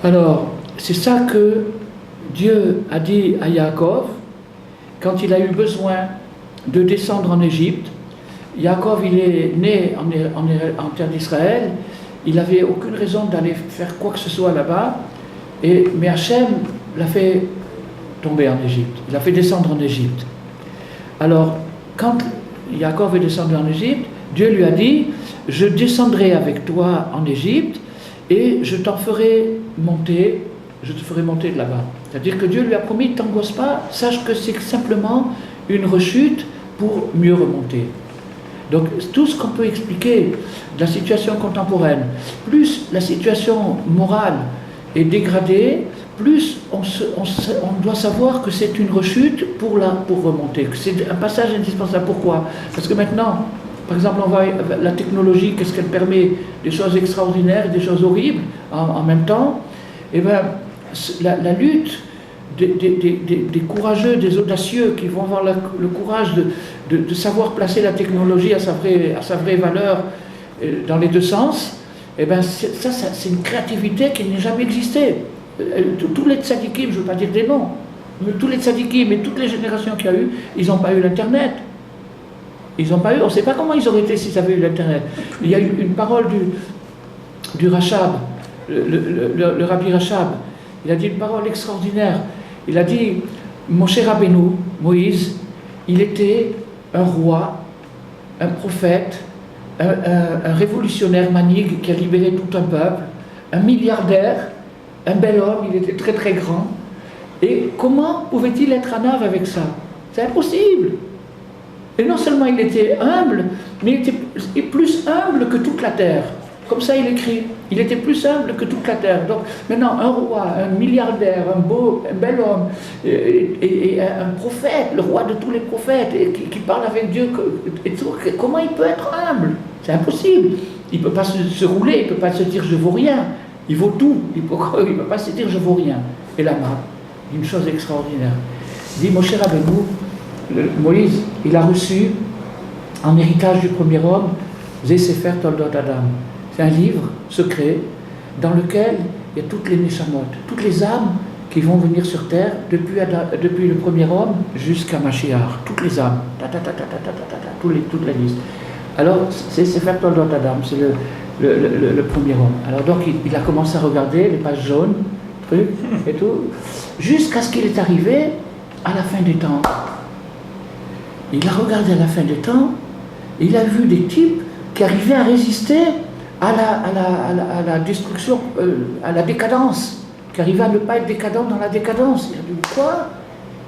Alors, c'est ça que Dieu a dit à Yaakov quand il a eu besoin de descendre en Égypte. Yaakov, il est né en terre d'Israël. Il n'avait aucune raison d'aller faire quoi que ce soit là-bas, mais Hachem l'a fait tomber en Égypte, il l'a fait descendre en Égypte. Alors, quand Yaakov est descendu en Égypte, Dieu lui a dit, je descendrai avec toi en Égypte et je te ferai monter de là-bas. C'est-à-dire que Dieu lui a promis, ne t'angoisse pas, sache que c'est simplement une rechute pour mieux remonter. Donc tout ce qu'on peut expliquer de la situation contemporaine, plus la situation morale est dégradée, plus on doit savoir que c'est une rechute pour remonter, que c'est un passage indispensable. Pourquoi? Parce que maintenant, par exemple, la technologie, qu'est-ce qu'elle permet? Des choses extraordinaires et des choses horribles en même temps. Et bien, la lutte des courageux, des audacieux qui vont avoir le courage de savoir placer la technologie à sa vraie valeur dans les deux sens, et bien ça c'est une créativité qui n'a jamais existé. Tous les tzadikim, je ne veux pas dire des noms, mais tous les tzadikim et toutes les générations qu'il y a eu, ils n'ont pas eu l'Internet. Ils n'ont pas eu, on ne sait pas comment ils auraient été s'ils avaient eu l'Internet. Il y a une parole du Rachab, le Rabbi Rachab, il a dit une parole extraordinaire. Il a dit, Moshe Rabbeinu, Moïse, il était un roi, un prophète, un révolutionnaire manigue qui a libéré tout un peuple, un milliardaire, un bel homme, il était très très grand. Et comment pouvait-il être en ave avec ça? C'est impossible. Et non seulement il était humble, mais il était plus humble que toute la terre. Comme ça il écrit, il était plus humble que toute la terre. Donc maintenant un roi, un milliardaire, un bel homme, et un prophète, le roi de tous les prophètes, et qui parle avec Dieu, comment il peut être humble? C'est impossible. Il ne peut pas se rouler, il ne peut pas se dire je vaux rien. Il vaut tout, il ne peut pas se dire je vaux rien. Et là-bas, une chose extraordinaire. Il dit Moshe Rabbeinu, Moïse, il a reçu en héritage du premier homme, Zé Sefer Toldot Adam. C'est un livre secret dans lequel il y a toutes les neshamot, toutes les âmes qui vont venir sur terre depuis le premier homme jusqu'à Mashiach, toutes les âmes, toute la liste. Alors c'est Sefer Toldot Adam, c'est le premier homme. Alors donc il a commencé à regarder les pages jaunes, trucs et tout, jusqu'à ce qu'il est arrivé à la fin des temps. Il a regardé à la fin des temps, il a vu des types qui arrivaient à résister à la destruction, à la décadence, qui arrivaient à ne pas être décadents dans la décadence. Il a dit quoi?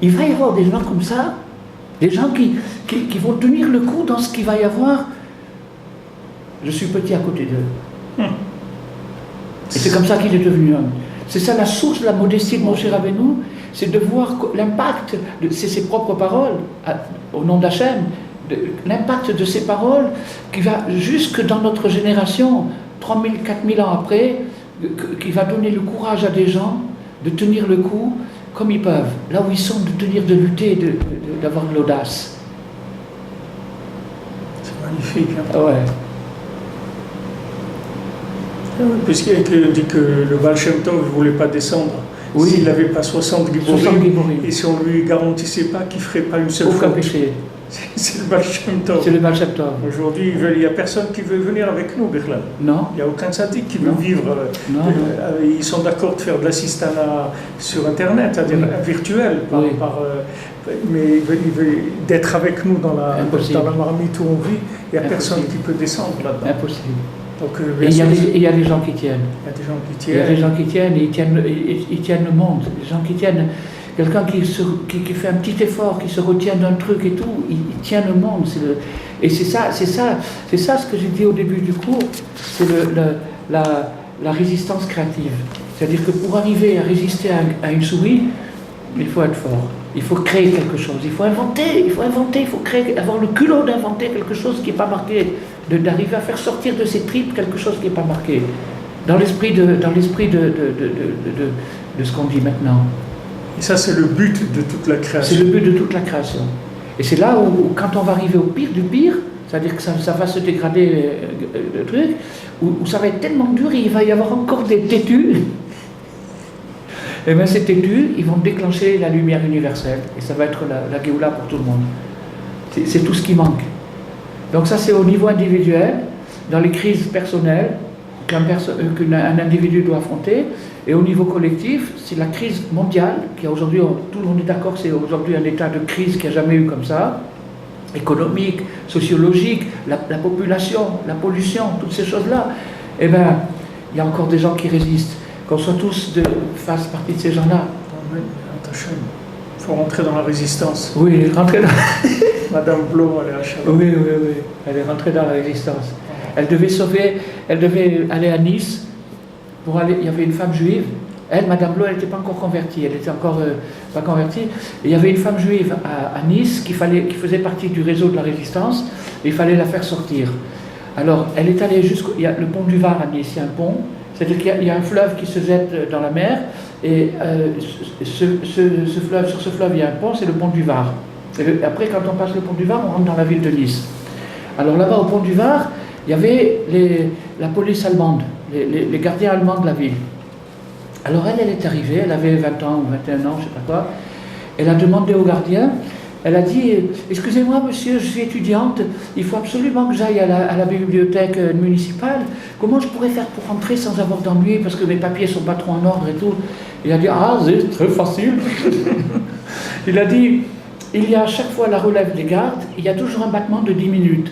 Il va y avoir des gens comme ça, des gens qui vont tenir le coup dans ce qu'il va y avoir. Je suis petit à côté d'eux. Et c'est comme ça qu'il est devenu homme. C'est ça la source de la modestie de Moshe Rabbeinu, c'est de voir l'impact de ses propres paroles, au nom d'Hachem, l'impact de ces paroles qui va jusque dans notre génération, 3000, 4000 ans après, qui va donner le courage à des gens de tenir le coup comme ils peuvent, là où ils sont, de tenir, de lutter, d'avoir de l'audace. C'est magnifique. Hein. Ouais. Puisqu'il dit que le Baal Shem Tov ne voulait pas descendre. Oui. S'il n'avait pas 60 Giborim, Giborim. et si on ne lui garantissait pas qu'il ne ferait pas une seule Aucun faute. péché. C'est le Baal Shem Tov. C'est le Baal Shem Tov. Aujourd'hui, il n'y a personne qui veut venir avec nous, Birlan. Non. Il n'y a aucun tzaddik qui veut Non. vivre. Non, Ils sont d'accord de faire de l'assistanat sur Internet, c'est-à-dire virtuel, mais il veut d'être avec nous dans la marmite où on vit. Il n'y a personne qui peut descendre là-dedans. Impossible. Donc, et il y a des gens qui tiennent. Il y a des gens qui tiennent. Il y a des gens qui tiennent et ils tiennent le monde. Les gens qui tiennent. Quelqu'un qui fait un petit effort, qui se retient d'un truc et tout, il tient le monde. Et c'est ça ce que j'ai dit au début du cours, c'est la résistance créative. C'est-à-dire que pour arriver à résister à une souris, il faut être fort. Il faut créer quelque chose. Il faut inventer, il faut créer, avoir le culot d'inventer quelque chose qui n'est pas marqué, d'arriver à faire sortir de ses tripes quelque chose qui n'est pas marqué. Dans l'esprit de ce qu'on dit maintenant. Et ça, c'est le but de toute la création. C'est le but de toute la création. Et c'est là où quand on va arriver au pire du pire, c'est-à-dire que ça va se dégrader le truc, où ça va être tellement dur, et il va y avoir encore des têtus. Et bien ces têtus, ils vont déclencher la lumière universelle. Et ça va être la Géoula pour tout le monde. C'est tout ce qui manque. Donc ça, c'est au niveau individuel, dans les crises personnelles qu'un individu doit affronter. Et au niveau collectif, c'est la crise mondiale, qui aujourd'hui, tout le monde est d'accord, c'est aujourd'hui un état de crise qu'il n'y a jamais eu comme ça, économique, sociologique, la population, la pollution, toutes ces choses-là. Eh bien, il y a encore des gens qui résistent. Qu'on soit tous fasse partie de ces gens-là. Il faut rentrer dans la résistance. Oui, rentrer dans... Madame Blo, elle est à Chalon. Oui, elle est rentrée dans la résistance. Elle devait aller à Nice, il y avait une femme juive. Elle, Madame Blo, elle n'était pas encore convertie, elle n'était encore pas convertie. Et il y avait une femme juive à Nice qui faisait partie du réseau de la résistance, et il fallait la faire sortir. Alors, elle est allée il y a le pont du Var à Nice, il y a un pont, c'est-à-dire qu'il y a un fleuve qui se jette dans la mer, et sur ce fleuve, il y a un pont, c'est le pont du Var. Et après, quand on passe le pont du Var, on rentre dans la ville de Nice. Alors là-bas, au pont du Var, il y avait la police allemande, les gardiens allemands de la ville. Alors elle est arrivée, elle avait 20 ans ou 21 ans, je ne sais pas quoi. Elle a demandé au gardien, elle a dit « Excusez-moi monsieur, je suis étudiante, il faut absolument que j'aille à la bibliothèque municipale. Comment je pourrais faire pour rentrer sans avoir d'ennui parce que mes papiers ne sont pas trop en ordre et tout ?» Il a dit « Ah, c'est très facile !» Il a dit « Il y a à chaque fois la relève des gardes, il y a toujours un battement de 10 minutes.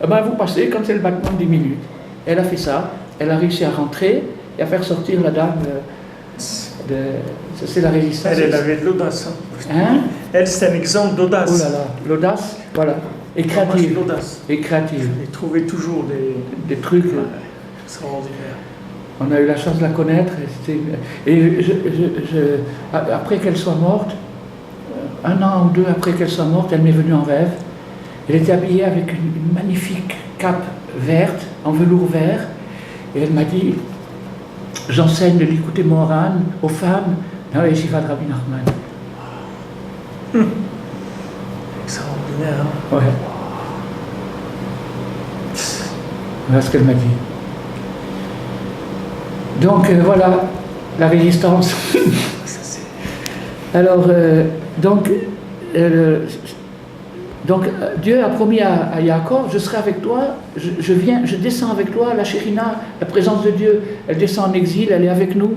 Eh ben, vous passez quand c'est le battement de 10 minutes. » Elle a fait ça, elle a réussi à rentrer et à faire sortir la dame... c'est la résistance. Elle avait de l'audace. Hein? Elle, c'est un exemple d'audace. Oh là là, l'audace, voilà. Et créative. L'audace. Et créative. Et trouver toujours des trucs extraordinaires. On a eu la chance de la connaître. Et après qu'elle soit morte, un an ou deux après qu'elle soit morte, elle m'est venue en rêve. Elle était habillée avec une magnifique cape verte, en velours vert. Et elle m'a dit... J'enseigne de l'écouter Moran aux femmes dans les Yeshiva de Rabbi Nachman. Extraordinaire, hein? Ouais. Voilà ce qu'elle m'a dit. Donc voilà, la résistance. Alors, donc Dieu a promis à Yaakov, je serai avec toi, je descends avec toi, la Shérina, la présence de Dieu, elle descend en exil, elle est avec nous,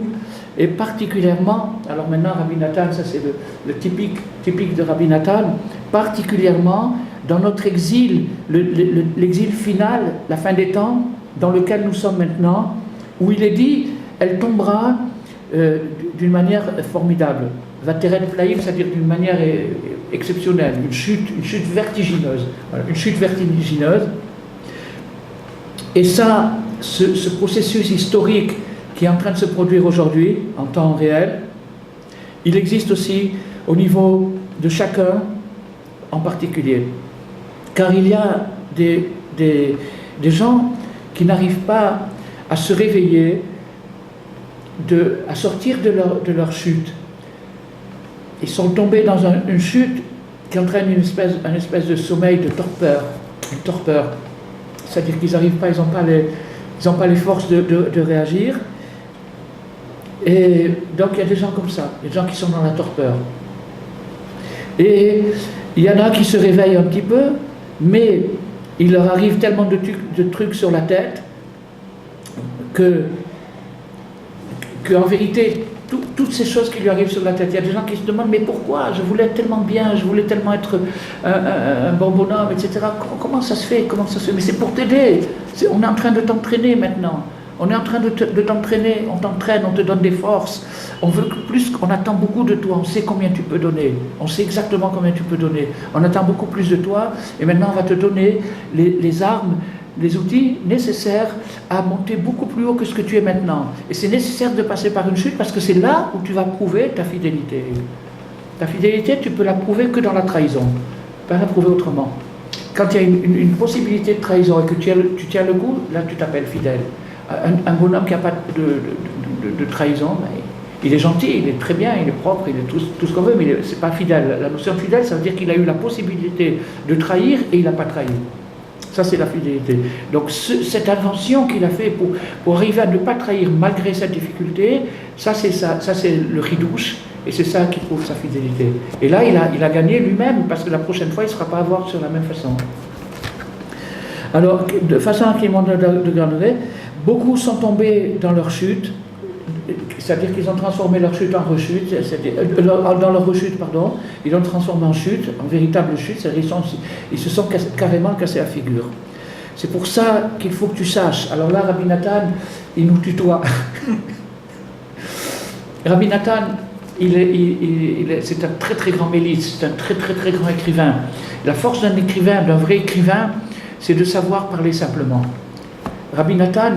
et particulièrement, alors maintenant Rabbi Nathan, ça c'est le typique de Rabbi Nathan, particulièrement dans notre exil, l'exil final, la fin des temps, dans lequel nous sommes maintenant, où il est dit, elle tombera d'une manière formidable. Vateren Plaïm, c'est-à-dire d'une manière exceptionnelle, une chute vertigineuse. Voilà, une chute vertigineuse. Et ça, ce processus historique qui est en train de se produire aujourd'hui, en temps réel, il existe aussi au niveau de chacun en particulier. Car il y a des gens qui n'arrivent pas à se réveiller, à sortir de leur chute. Ils sont tombés dans une chute qui entraîne une espèce de sommeil de torpeur, une torpeur. C'est-à-dire qu'ils n'arrivent pas, ils n'ont pas ils n'ont pas les forces de réagir. Et donc il y a des gens comme ça, des gens qui sont dans la torpeur. Et il y en a qui se réveillent un petit peu, mais il leur arrive tellement de trucs sur la tête qu'en vérité, toutes ces choses qui lui arrivent sur la tête, il y a des gens qui se demandent mais pourquoi? Je voulais être tellement bien, je voulais tellement être un bon bonhomme, etc. Comment ça se fait? Mais c'est pour t'aider. On est en train de t'entraîner maintenant. On est en train de t'entraîner, on t'entraîne, on te donne des forces. On veut plus, on attend beaucoup de toi, on sait combien tu peux donner. On sait exactement combien tu peux donner. On attend beaucoup plus de toi et maintenant on va te donner les armes, les outils nécessaires à monter beaucoup plus haut que ce que tu es maintenant. Et c'est nécessaire de passer par une chute parce que c'est là où tu vas prouver ta fidélité. Ta fidélité, tu peux la prouver que dans la trahison. Tu ne peux pas la prouver autrement. Quand il y a une possibilité de trahison et que tu tiens le coup, là tu t'appelles fidèle. Un bonhomme qui n'a pas de trahison, il est gentil, il est très bien, il est propre, il est tout ce qu'on veut, mais ce n'est pas fidèle. La notion de fidèle, ça veut dire qu'il a eu la possibilité de trahir et il n'a pas trahi. Ça, c'est la fidélité. Donc, cette invention qu'il a fait pour arriver à ne pas trahir malgré cette difficulté, ça c'est le ridouche, et c'est ça qui prouve sa fidélité. Et là, il a gagné lui-même, parce que la prochaine fois, il ne sera pas à voir sur la même façon. Alors, de façon incrémentale de Grandelet, beaucoup sont tombés dans leur chute, c'est-à-dire qu'ils ont transformé leur chute en rechute, dans leur rechute, pardon, ils l'ont transformé en chute, en véritable chute, c'est-à-dire ils se sont carrément cassés la figure. C'est pour ça qu'il faut que tu saches. Alors là, Rabbi Nathan, il nous tutoie. Rabbi Nathan, c'est un très très grand mélite, c'est un très très très grand écrivain. La force d'un écrivain, d'un vrai écrivain, c'est de savoir parler simplement. Rabbi Nathan,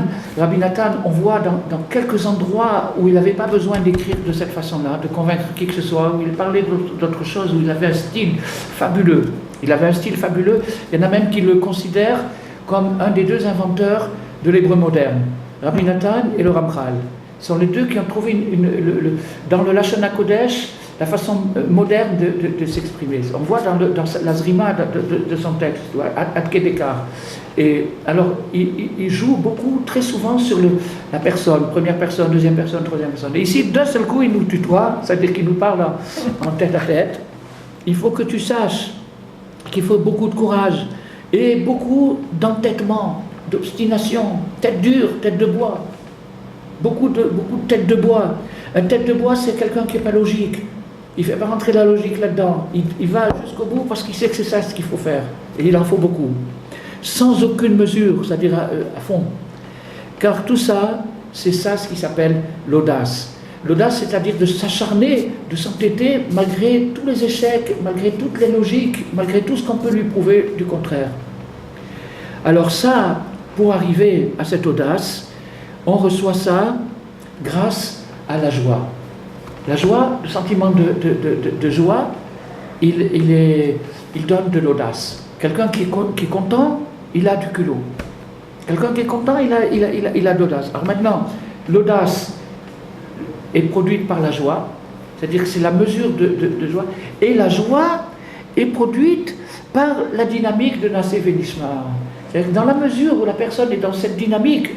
on voit dans quelques endroits où il n'avait pas besoin d'écrire de cette façon-là, de convaincre qui que ce soit, où il parlait d'autre chose, où il avait un style fabuleux. Il y en a même qui le considèrent comme un des deux inventeurs de l'hébreu moderne. Rabbi Nathan et le Ramchal. Ce sont les deux qui ont trouvé dans le Lashon HaKodesh la façon moderne de s'exprimer. On voit dans la Zrima de son texte, Ad Kedekar. Et alors, il joue beaucoup, très souvent, sur la personne, première personne, deuxième personne, troisième personne. Et ici, d'un seul coup, il nous tutoie, c'est-à-dire qu'il nous parle en tête à tête. Il faut que tu saches qu'il faut beaucoup de courage et beaucoup d'entêtement, d'obstination, tête dure, tête de bois. Beaucoup de tête de bois. Un tête de bois, c'est quelqu'un qui n'est pas logique. Il ne fait pas rentrer la logique là-dedans. Il va jusqu'au bout parce qu'il sait que c'est ça ce qu'il faut faire. Et il en faut beaucoup. Sans aucune mesure, c'est-à-dire à fond. Car tout ça, c'est ça ce qui s'appelle l'audace. L'audace, c'est-à-dire de s'acharner, de s'entêter malgré tous les échecs, malgré toutes les logiques, malgré tout ce qu'on peut lui prouver du contraire. Alors ça, pour arriver à cette audace, on reçoit ça grâce à la joie. La joie, le sentiment de joie, il donne de l'audace. Quelqu'un qui est content, il a du culot. Quelqu'un qui est content, il a de l'audace. Alors maintenant, l'audace est produite par la joie, c'est-à-dire que c'est la mesure de joie, et la joie est produite par la dynamique de Naseh Venishma. C'est-à-dire que dans la mesure où la personne est dans cette dynamique,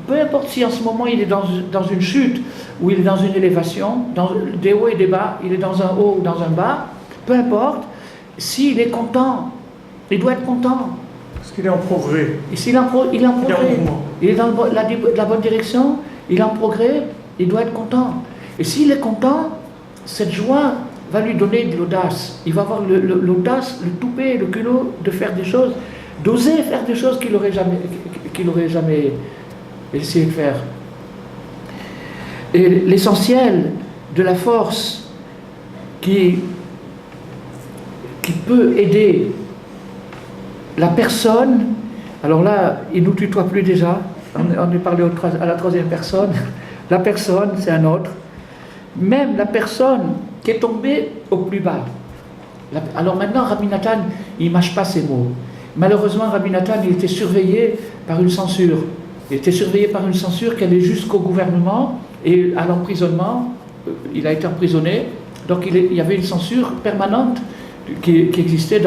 peu importe si en ce moment il est dans une chute, ou il est dans une élévation, dans des hauts et des bas, il est dans un haut ou dans un bas, peu importe, s'il est content, il doit être content. Parce qu'il est en progrès. Et s'il est en progrès, il est dans la bonne direction, il est en progrès, il doit être content. Et s'il est content, cette joie va lui donner de l'audace. Il va avoir l'audace, le toupet, le culot de faire des choses, d'oser faire des choses qu'il n'aurait jamais essayé de faire. Et l'essentiel de la force qui peut aider la personne, alors là, il ne nous tutoie plus déjà, on est parlé à la troisième personne, la personne, c'est un autre, même la personne qui est tombée au plus bas. Alors maintenant, Rabbi Nathan, il ne mâche pas ses mots. Malheureusement, Rabbi Nathan, il était surveillé par une censure. Il était surveillé par une censure qui allait jusqu'au gouvernement et à l'emprisonnement. Il a été emprisonné. Donc il y avait une censure permanente qui existait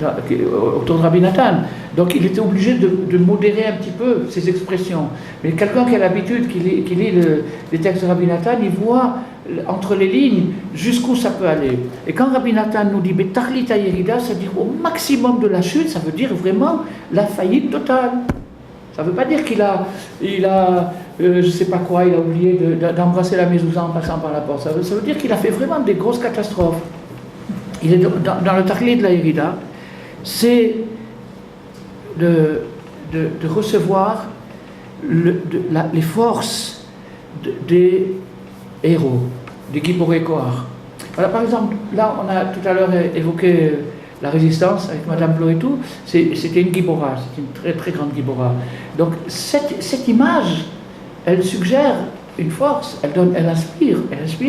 autour de Rabbi Nathan. Donc il était obligé de modérer un petit peu ses expressions. Mais quelqu'un qui a l'habitude, qui lit les textes de Rabbi Nathan, il voit entre les lignes jusqu'où ça peut aller. Et quand Rabbi Nathan nous dit « Betachlita Yerida », ça veut dire au maximum de la chute, ça veut dire vraiment la faillite totale. Ça ne veut pas dire qu'il a je ne sais pas quoi, il a oublié d'embrasser la mezouza en passant par la porte. Ça veut dire qu'il a fait vraiment des grosses catastrophes. Il est dans le Tachlit de la Yerida, c'est de recevoir les forces des héros, des Giborei Kohar. Voilà, par exemple, là, on a tout à l'heure évoqué la résistance avec Madame Blo et tout, c'était une Gibora, c'est une très très grande Gibora. Donc cette image, elle suggère une force, elle inspire,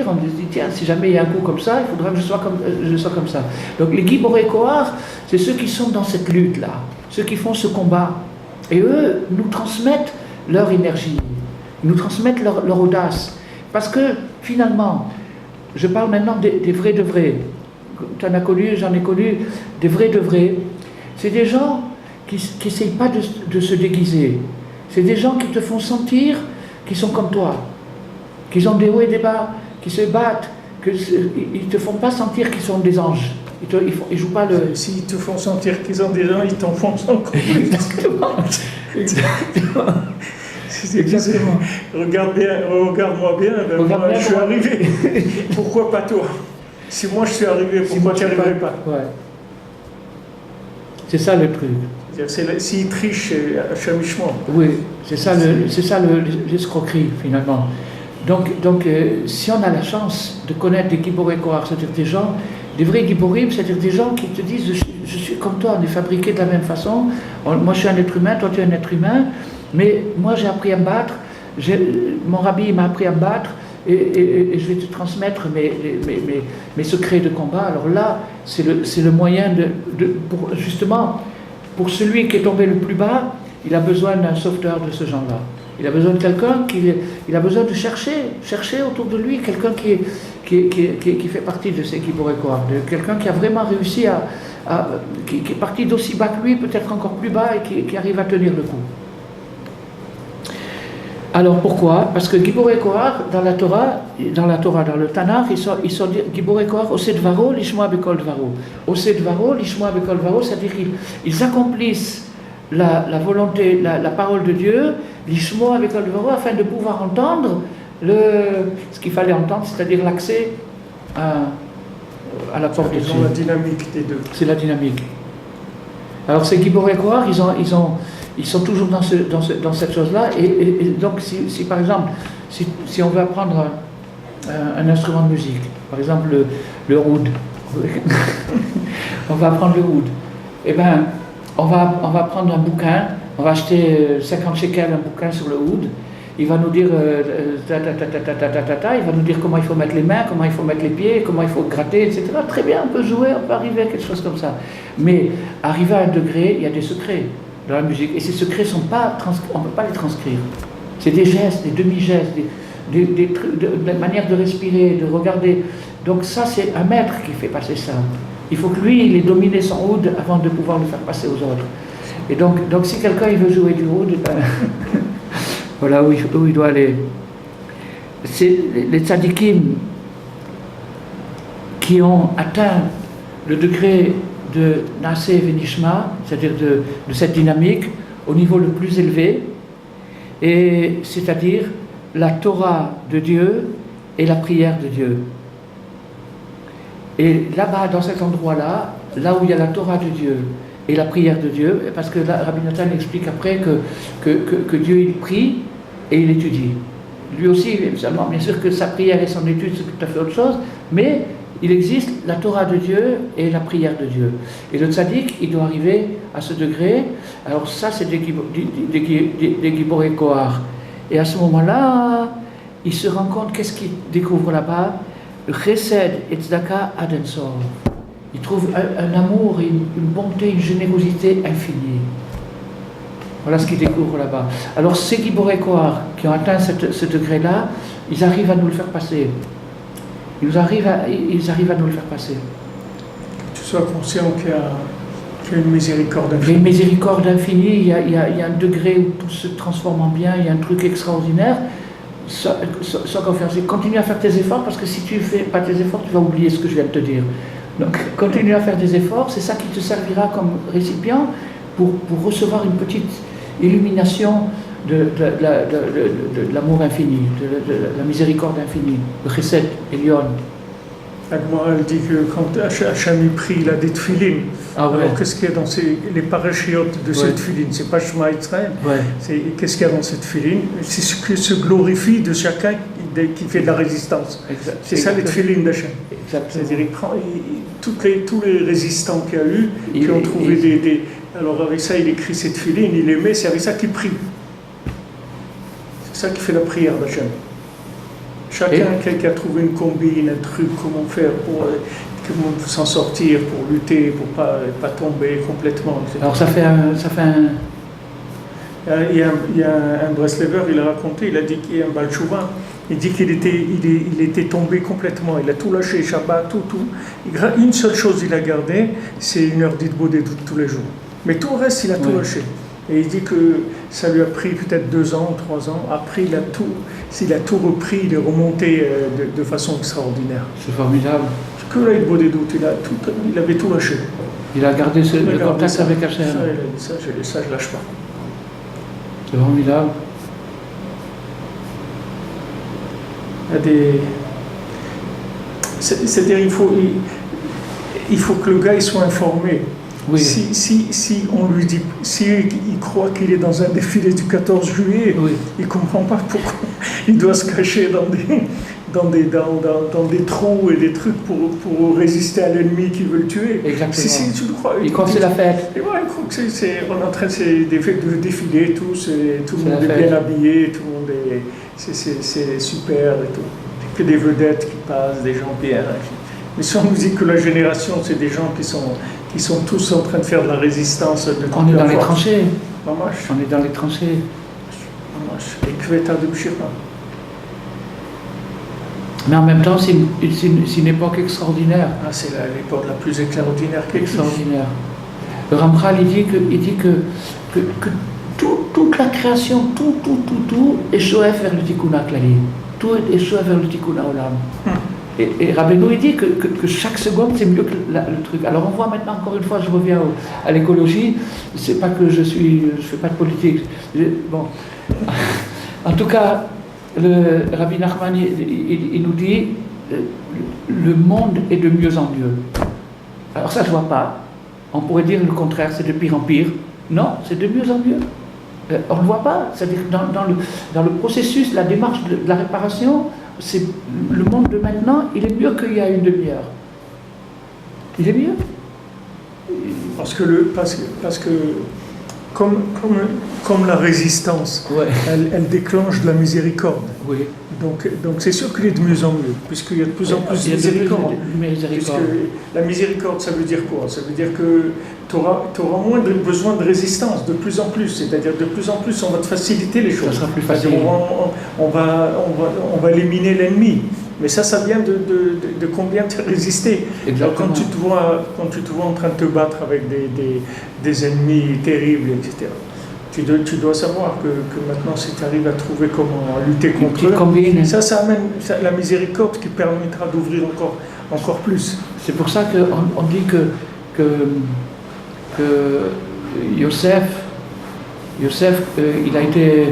on dit tiens, si jamais il y a un coup comme ça, il faudra que je sois comme ça. Donc les Giborei Kohar, c'est ceux qui sont dans cette lutte-là, ceux qui font ce combat. Et eux nous transmettent leur énergie, ils nous transmettent leur audace. Parce que finalement, je parle maintenant des vrais de vrais. Tu en as connu, j'en ai connu, des vrais de vrais. C'est des gens qui n'essayent pas de se déguiser. C'est des gens qui te font sentir qu'ils sont comme toi, qu'ils ont des hauts et des bas, qui se battent, ils ne te font pas sentir qu'ils sont des anges. Ils jouent pas le... S'ils te font sentir qu'ils ont des anges, ils t'enfoncent encore plus. Exactement. Exactement. Regarde-moi bien, moi je suis arrivé. Pourquoi pas toi? Si moi je suis arrivé, pourquoi tu n'y arriverais pas? Ouais. C'est ça le truc. S'ils trichent à chamichement. Oui, c'est ça l'escroquerie finalement. Donc si on a la chance de connaître des Giborei Kohar, c'est-à-dire des gens, des vrais Giborim, c'est-à-dire des gens qui te disent je suis comme toi, on est fabriqués de la même façon, moi je suis un être humain, toi tu es un être humain, mais moi j'ai appris à me battre, mon rabbi m'a appris à me battre, et je vais te transmettre mes secrets de combat. Alors là, c'est le moyen justement, pour celui qui est tombé le plus bas, il a besoin d'un sauveteur de ce genre-là. Il a besoin de quelqu'un il a besoin de chercher autour de lui quelqu'un qui fait partie de ces Giborei Kohar, quelqu'un qui a vraiment réussi qui est parti d'aussi bas que lui, peut-être encore plus bas, et qui arrive à tenir le coup. Alors pourquoi? Parce que Giborei Kohar, dans la Torah, dans le Tanakh, ils sont Giborei Kohar, Oseh Dvaro, Lishmoa Bekol Dvaro. Oseh Dvaro, Lishmoa Bekol Dvaro, c'est-à-dire qu'ils accomplissent la volonté, la parole de Dieu, Lishmoa Bekol Dvaro, afin de pouvoir entendre ce qu'il fallait entendre, c'est-à-dire l'accès à la porte de Dieu. C'est la dynamique des deux. C'est la dynamique. Alors ces Giborei Kohar, ils sont toujours dans cette chose-là, et donc si par exemple, si on veut apprendre un instrument de musique, par exemple le oud, on va apprendre le oud, et bien on va prendre un bouquin, on va acheter 50 shekels un bouquin sur le oud, il va nous dire il va nous dire comment il faut mettre les mains, comment il faut mettre les pieds, comment il faut gratter, etc. Très bien, on peut jouer, on peut arriver à quelque chose comme ça, mais arriver à un degré, il y a des secrets dans la musique, et ces secrets on ne peut pas les transcrire. C'est des gestes, des demi-gestes, des manières de respirer, de regarder. Donc ça, c'est un maître qui fait passer ça. Il faut que lui, il ait dominé son oud avant de pouvoir le faire passer aux autres. Et donc si quelqu'un il veut jouer du oud, voilà où il doit aller. C'est les tzadikim qui ont atteint le degré de Naseh Venishma, c'est-à-dire de cette dynamique, au niveau le plus élevé, et c'est-à-dire la Torah de Dieu et la prière de Dieu. Et là-bas, dans cet endroit-là, là où il y a la Torah de Dieu et la prière de Dieu, parce que là, Rabbi Nathan explique après que Dieu il prie et il étudie. Lui aussi, seulement, bien sûr que sa prière et son étude, c'est tout à fait autre chose, mais il existe la Torah de Dieu et la prière de Dieu. Et le tzaddik, il doit arriver à ce degré. Alors ça, c'est des Giborei Kohar. Et à ce moment-là, il se rend compte, qu'est-ce qu'il découvre là-bas? Chesed et tzedaka ad en sof. Il trouve un amour, une bonté, une générosité infinie. Voilà ce qu'il découvre là-bas. Alors ces Giborei Kohar qui ont atteint ce degré-là, ils arrivent à nous le faire passer. Ils arrivent à nous le faire passer. Que tu sois conscient qu'il y a Qu'il y a une miséricorde Il y a infinie. une miséricorde infinie, il y a un degré où tout se transforme en bien, il y a un truc extraordinaire. Sois confiant, continue à faire tes efforts, parce que si tu ne fais pas tes efforts, tu vas oublier ce que je viens de te dire. Donc continue à faire des efforts, c'est ça qui te servira comme récipient pour recevoir une petite illumination de l'amour infini, de la miséricorde infinie, le chesed, Elion. Agmara, elle dit que quand Hachem prie, il a des tefilines. Ah ouais. Alors qu'est-ce qu'il y a dans les parachiotes de ces tefilines? C'est pas Shema Israël. Ouais. Qu'est-ce qu'il y a dans cette tefilines? C'est ce que se glorifie de chacun qui fait de la résistance. Exact. C'est ça les tefilines d'Hachem. Exactement. C'est-à-dire, il prend tous les résistants qu'il y a eu, qui ont trouvé des. Alors avec ça, il écrit cette tefilines, il les met, c'est avec ça qu'il prie. C'est ça qui fait la prière d'Hachem. Chacun qui a trouvé une combine, un truc, comment faire pour s'en sortir, pour lutter, pour pas tomber complètement. Etc. Alors ça fait un... Il y a un Breslever, il a raconté, il a dit qu'il y a un Baal Tshuva, il dit qu'il était tombé complètement, il a tout lâché, Shabbat, tout. Une seule chose il a gardé, c'est une heure d'Hitbodedut tous les jours. Mais tout le reste, il a tout lâché. Et il dit que ça lui a pris peut-être 2 ans ou 3 ans. Après, il a tout repris, il est remonté de façon extraordinaire. C'est formidable. Que là, Hitbodedut, il avait tout lâché. Il a gardé le contact avec Hachem. Ça, je lâche pas. C'est formidable. Il y a des... C'est-à-dire, il faut que le gars il soit informé. Oui. Si on lui dit, il croit qu'il est dans un défilé du 14 juillet, il ne comprend pas pourquoi il doit se cacher dans des trous et des trucs pour résister à l'ennemi qui veut le tuer. Exactement. Si tu le crois, il croit que c'est la fête. Et ouais, il croit que on est en train de défiler tous, tout le monde est bien habillé, tout le monde est, c'est super et tout. Que des vedettes qui passent, des gens bien. Mais si on nous dit que la génération, c'est des gens qui sont tous en train de faire de la résistance. On est dans les tranchées. Mamash. On est dans les tranchées. Mamash. Les Kveta de Bchira. Mais en même temps, c'est une époque extraordinaire. Ah, c'est l'époque la plus extraordinaire extraordinaire. Le Ramchal, il dit que toute la création, tout est choef vers le Tikkun HaKlali. Tout est choef vers le Tikkun HaOlam. Et Rabbeinu, il dit que chaque seconde, c'est mieux que le truc. Alors on voit maintenant, encore une fois, je reviens à l'écologie. C'est pas que je fais pas de politique. Bon. En tout cas, le Rabbi Nachman, il nous dit le monde est de mieux en mieux. Alors ça, je vois pas. On pourrait dire le contraire, c'est de pire en pire. Non, c'est de mieux en mieux. On ne le voit pas. C'est-à-dire que dans le processus, la démarche de la réparation, c'est le monde de maintenant, il est mieux qu'il y a une demi-heure. Il est mieux. Parce que comme la résistance, elle déclenche de la miséricorde. Oui. Donc c'est sûr qu'il est de mieux en mieux, puisqu'il y a de plus en plus de miséricorde. Puisque la miséricorde, ça veut dire quoi? Ça veut dire que tu auras moins besoin de résistance, de plus en plus. C'est-à-dire de plus en plus, on va te faciliter les choses. Ça sera plus facile. On va éliminer l'ennemi. Mais ça vient de combien tu as résisté. Quand tu te vois en train de te battre avec des ennemis terribles, etc., tu dois savoir que maintenant, si tu arrives à trouver comment lutter contre eux, ça amène la miséricorde qui permettra d'ouvrir encore plus. C'est pour ça qu'on dit que Yosef, il a été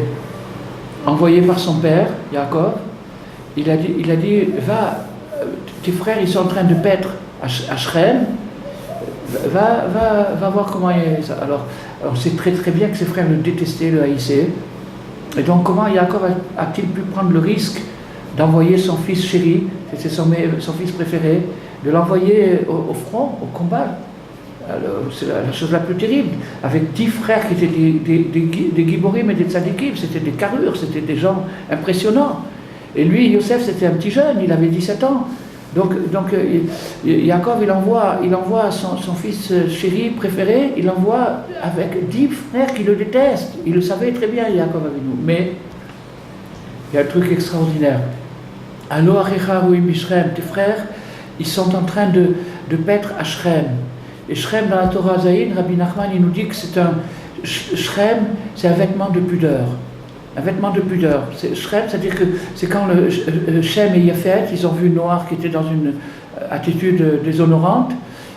envoyé par son père, Yaakov. Il a dit, va, tes frères, ils sont en train de paître à Shrem, va voir comment il est ça. Alors on sait très très bien que ses frères le détestaient, le haïssaient. Et donc comment Yaakov a-t-il pu prendre le risque d'envoyer son fils chéri, c'était son fils préféré, de l'envoyer au front, au combat? C'est la chose la plus terrible, avec 10 frères qui étaient des giborim et des tzadikim, c'était des carrures, c'était des gens impressionnants. Et lui, Yosef, c'était un petit jeune, il avait 17 ans. Donc Yaakov, il envoie son fils chéri, préféré, il l'envoie avec 10 frères qui le détestent. Il le savait très bien, Yaakov avec nous. Mais il y a un truc extraordinaire. Allo achecha rouim bishrem, tes frères, ils sont en train de paître à Shrem. Et Shrem, dans la Torah Zayin, Rabbi Nachman, il nous dit que Shrem, c'est un vêtement de pudeur. Un vêtement de pudeur. Shrem, c'est-à-dire que c'est quand Shem et Yafet, ils ont vu Noir qui était dans une attitude déshonorante,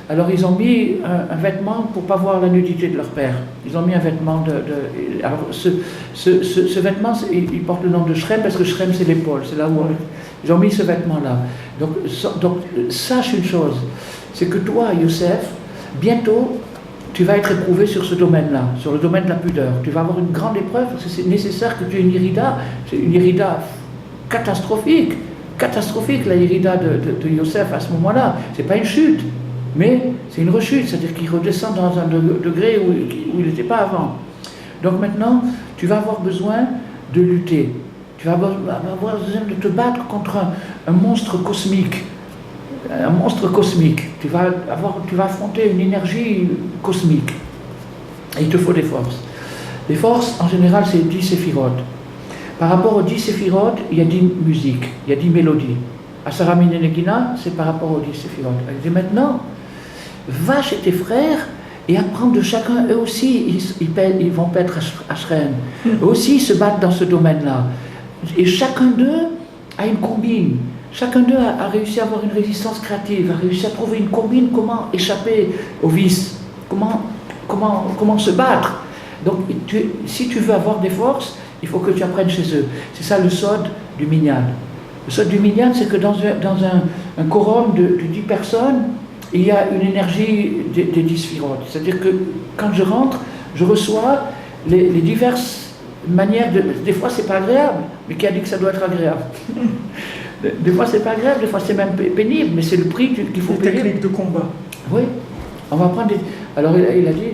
alors ils ont mis un vêtement pour ne pas voir la nudité de leur père. Ils ont mis un vêtement alors ce vêtement, il porte le nom de Shrem parce que Shrem c'est l'épaule, c'est là où ils ont mis ce vêtement-là. Donc sache une chose, c'est que toi, Youssef, bientôt, tu vas être éprouvé sur ce domaine-là, sur le domaine de la pudeur. Tu vas avoir une grande épreuve parce que c'est nécessaire que tu aies une irida. C'est une irida catastrophique, la irida de Youssef à ce moment-là. C'est pas une chute, mais c'est une rechute, c'est-à-dire qu'il redescend dans un degré où il n'était pas avant. Donc maintenant, tu vas avoir besoin de lutter. Tu vas avoir besoin de te battre contre un monstre cosmique. Un monstre cosmique. Tu vas affronter une énergie cosmique. Et il te faut des forces. Les forces, en général, c'est 10 séphirotes. Par rapport aux 10 séphirotes, il y a 10 musiques, il y a 10 mélodies. Asara Mine Negina, c'est par rapport aux 10 séphirotes. Elle dit maintenant, va chez tes frères et apprends de chacun. Eux aussi, ils vont paître à Shrem. Eux aussi, ils se battent dans ce domaine-là. Et chacun d'eux a une combine. Chacun d'eux a réussi à avoir une résistance créative, a réussi à trouver une combine, comment échapper au vice, comment se battre. Donc, si tu veux avoir des forces, il faut que tu apprennes chez eux. C'est ça le sod du minyan. Le sod du minyan, c'est que dans un quorum de 10 personnes, il y a une énergie des 10 sphirotes. C'est-à-dire que quand je rentre, je reçois les diverses manières de... Des fois, c'est pas agréable, mais qui a dit que ça doit être agréable? Des fois, c'est pas agréable, des fois, c'est même pénible, mais c'est le prix qu'il faut payer. Technique de combat. Oui, on va prendre des... Alors, il a dit...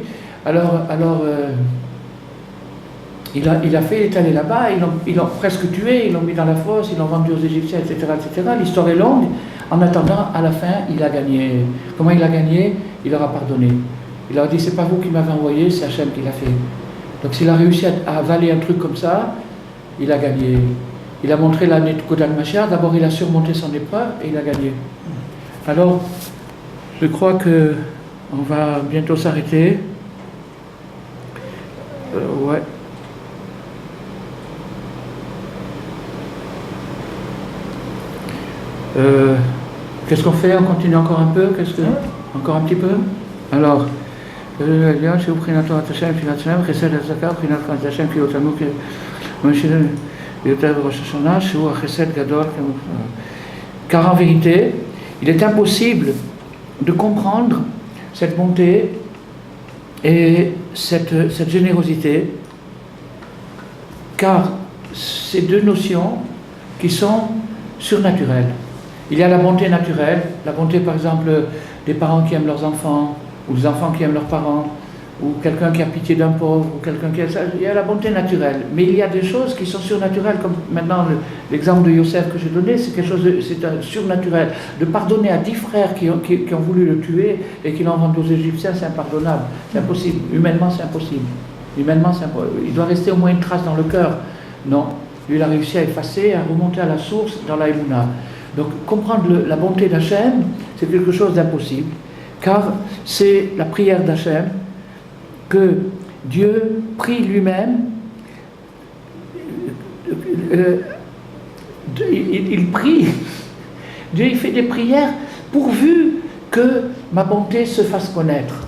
Il est allé là-bas, ils l'ont presque tué, ils l'ont mis dans la fosse, ils l'ont vendu aux Égyptiens, etc., etc. L'histoire est longue. En attendant, à la fin, il a gagné. Comment il a gagné? Il leur a pardonné. Il leur a dit, c'est pas vous qui m'avez envoyé, c'est Hachem qui l'a fait. Donc s'il a réussi à avaler un truc comme ça, il a gagné. Il a montré la Netkodat Mashiach, d'abord il a surmonté son épreuve et il a gagné. Alors, je crois que on va bientôt s'arrêter. Ouais. Qu'est-ce qu'on fait? On continue encore un peu? Encore un petit peu? Alors, car en vérité, il est impossible de comprendre cette bonté et cette générosité, car c'est deux notions qui sont surnaturelles. Il y a la bonté naturelle, la bonté par exemple des parents qui aiment leurs enfants, ou des enfants qui aiment leurs parents, ou quelqu'un qui a pitié d'un pauvre, ou quelqu'un qui a... Il y a la bonté naturelle, mais il y a des choses qui sont surnaturelles, comme maintenant l'exemple de Yosef que j'ai donné, c'est quelque chose c'est un surnaturel. De pardonner à 10 frères qui ont voulu le tuer et qui l'ont vendu aux Égyptiens, c'est impardonnable, c'est impossible. Humainement, c'est impossible. Humainement, c'est impossible. Il doit rester au moins une trace dans le cœur. Non, lui, il a réussi à effacer, à remonter à la source dans la Emouna. Donc, comprendre la bonté d'Hachem, c'est quelque chose d'impossible, car c'est la prière d'Hachem que Dieu prie lui-même, il prie, Dieu il fait des prières pourvu que ma bonté se fasse connaître.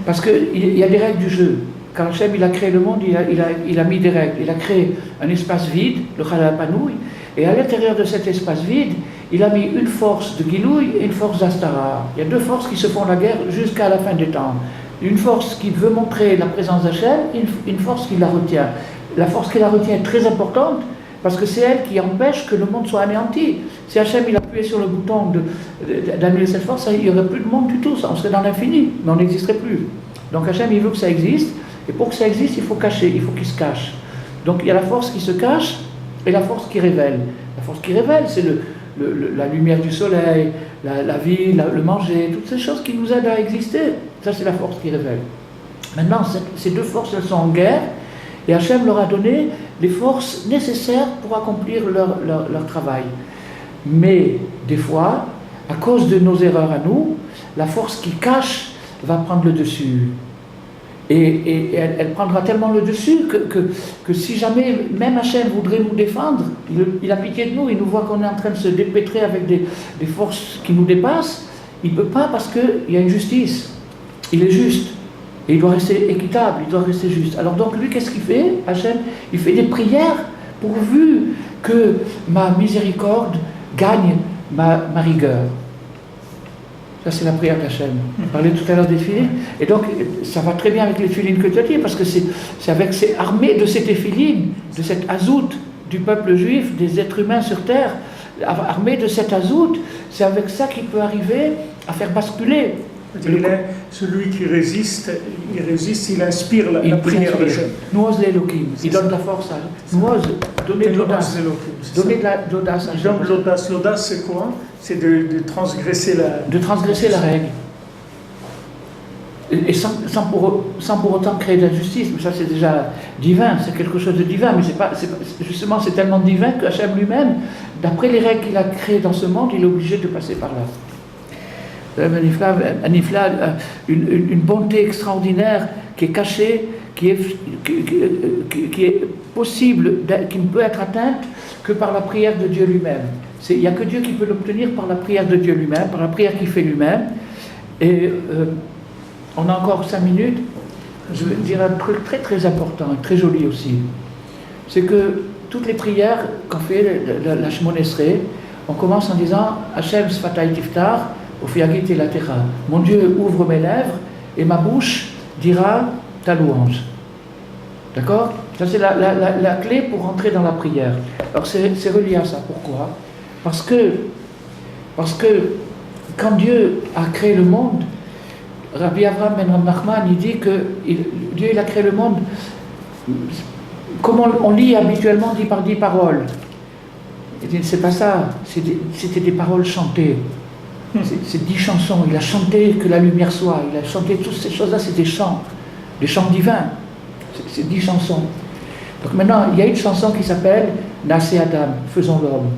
Parce qu'il y a des règles du jeu. Quand Hachem il a créé le monde, il a mis des règles. Il a créé un espace vide, le Chalal Panouï, et à l'intérieur de cet espace vide, il a mis une force de Gilouï et une force d'Astara. Il y a deux forces qui se font la guerre jusqu'à la fin des temps. Une force qui veut montrer la présence d'Hachem, une force qui la retient. La force qui la retient est très importante, parce que c'est elle qui empêche que le monde soit anéanti. Si Hachem il appuyait sur le bouton d'annuler cette force, il n'y aurait plus de monde du tout, on serait dans l'infini, mais on n'existerait plus. Donc Hachem il veut que ça existe, et pour que ça existe, il faut cacher, il faut qu'il se cache. Donc il y a la force qui se cache, et la force qui révèle. La force qui révèle, c'est la lumière du soleil, la vie, le manger, toutes ces choses qui nous aident à exister. Ça, c'est la force qui révèle. Maintenant, ces deux forces, elles sont en guerre, et Hachem leur a donné les forces nécessaires pour accomplir leur travail. Mais, des fois, à cause de nos erreurs à nous, la force qui cache va prendre le dessus. Et elle prendra tellement le dessus que si jamais même Hachem voudrait nous défendre, il a pitié de nous, il nous voit qu'on est en train de se dépêtrer avec des forces qui nous dépassent, il ne peut pas parce qu'il y a une justice. Il est juste. Et il doit rester équitable, il doit rester juste. Alors donc lui, qu'est-ce qu'il fait, Hachem? Il fait des prières pourvu que ma miséricorde gagne ma rigueur. Ça, c'est la prière d'Hachem. On parlait tout à l'heure des filines. Et donc, ça va très bien avec les filines que tu as dit, parce que c'est avec ces armées de cette éphiline, de cet azout du peuple juif, des êtres humains sur terre, armés de cet azout, c'est avec ça qu'il peut arriver à faire basculer. Celui qui résiste, il inspire la prière d'Hachem. Nous l'Elohim. Il donne de la force à nous. Donner de l'audace. Donner de l'audace à donc l'audace, c'est quoi? C'est de transgresser la règle. Et sans pour autant créer de l'injustice. Mais ça, c'est déjà divin, c'est quelque chose de divin. Mais justement, c'est tellement divin que Hachem lui-même, d'après les règles qu'il a créées dans ce monde, il est obligé de passer par là. Une bonté extraordinaire qui est cachée, qui est possible, qui ne peut être atteinte que par la prière de Dieu lui-même. Il n'y a que Dieu qui peut l'obtenir par la prière de Dieu lui-même, par la prière qu'il fait lui-même. Et on a encore 5 minutes. Je vais dire un truc très très important, et très joli aussi. C'est que toutes les prières qu'on fait, la Shemona Esrei, on commence en disant Hachem Sfatai Tiftar, Ofiagit et la Terra. Mon Dieu ouvre mes lèvres et ma bouche dira ta louange. D'accord? Ça, c'est la clé pour entrer dans la prière. Alors, c'est relié à ça. Pourquoi? Parce que quand Dieu a créé le monde, Rabbi Avraham ben Rav Nachman, il dit que Dieu il a créé le monde, comme on lit habituellement, dit par 10 paroles. Il dit, c'est pas ça, c'était des paroles chantées. C'est 10 chansons. Il a chanté que la lumière soit. Il a chanté toutes ces choses-là, c'est des chants divins. C'est 10 chansons. Donc maintenant, il y a une chanson qui s'appelle Nasé Adam, faisons l'homme.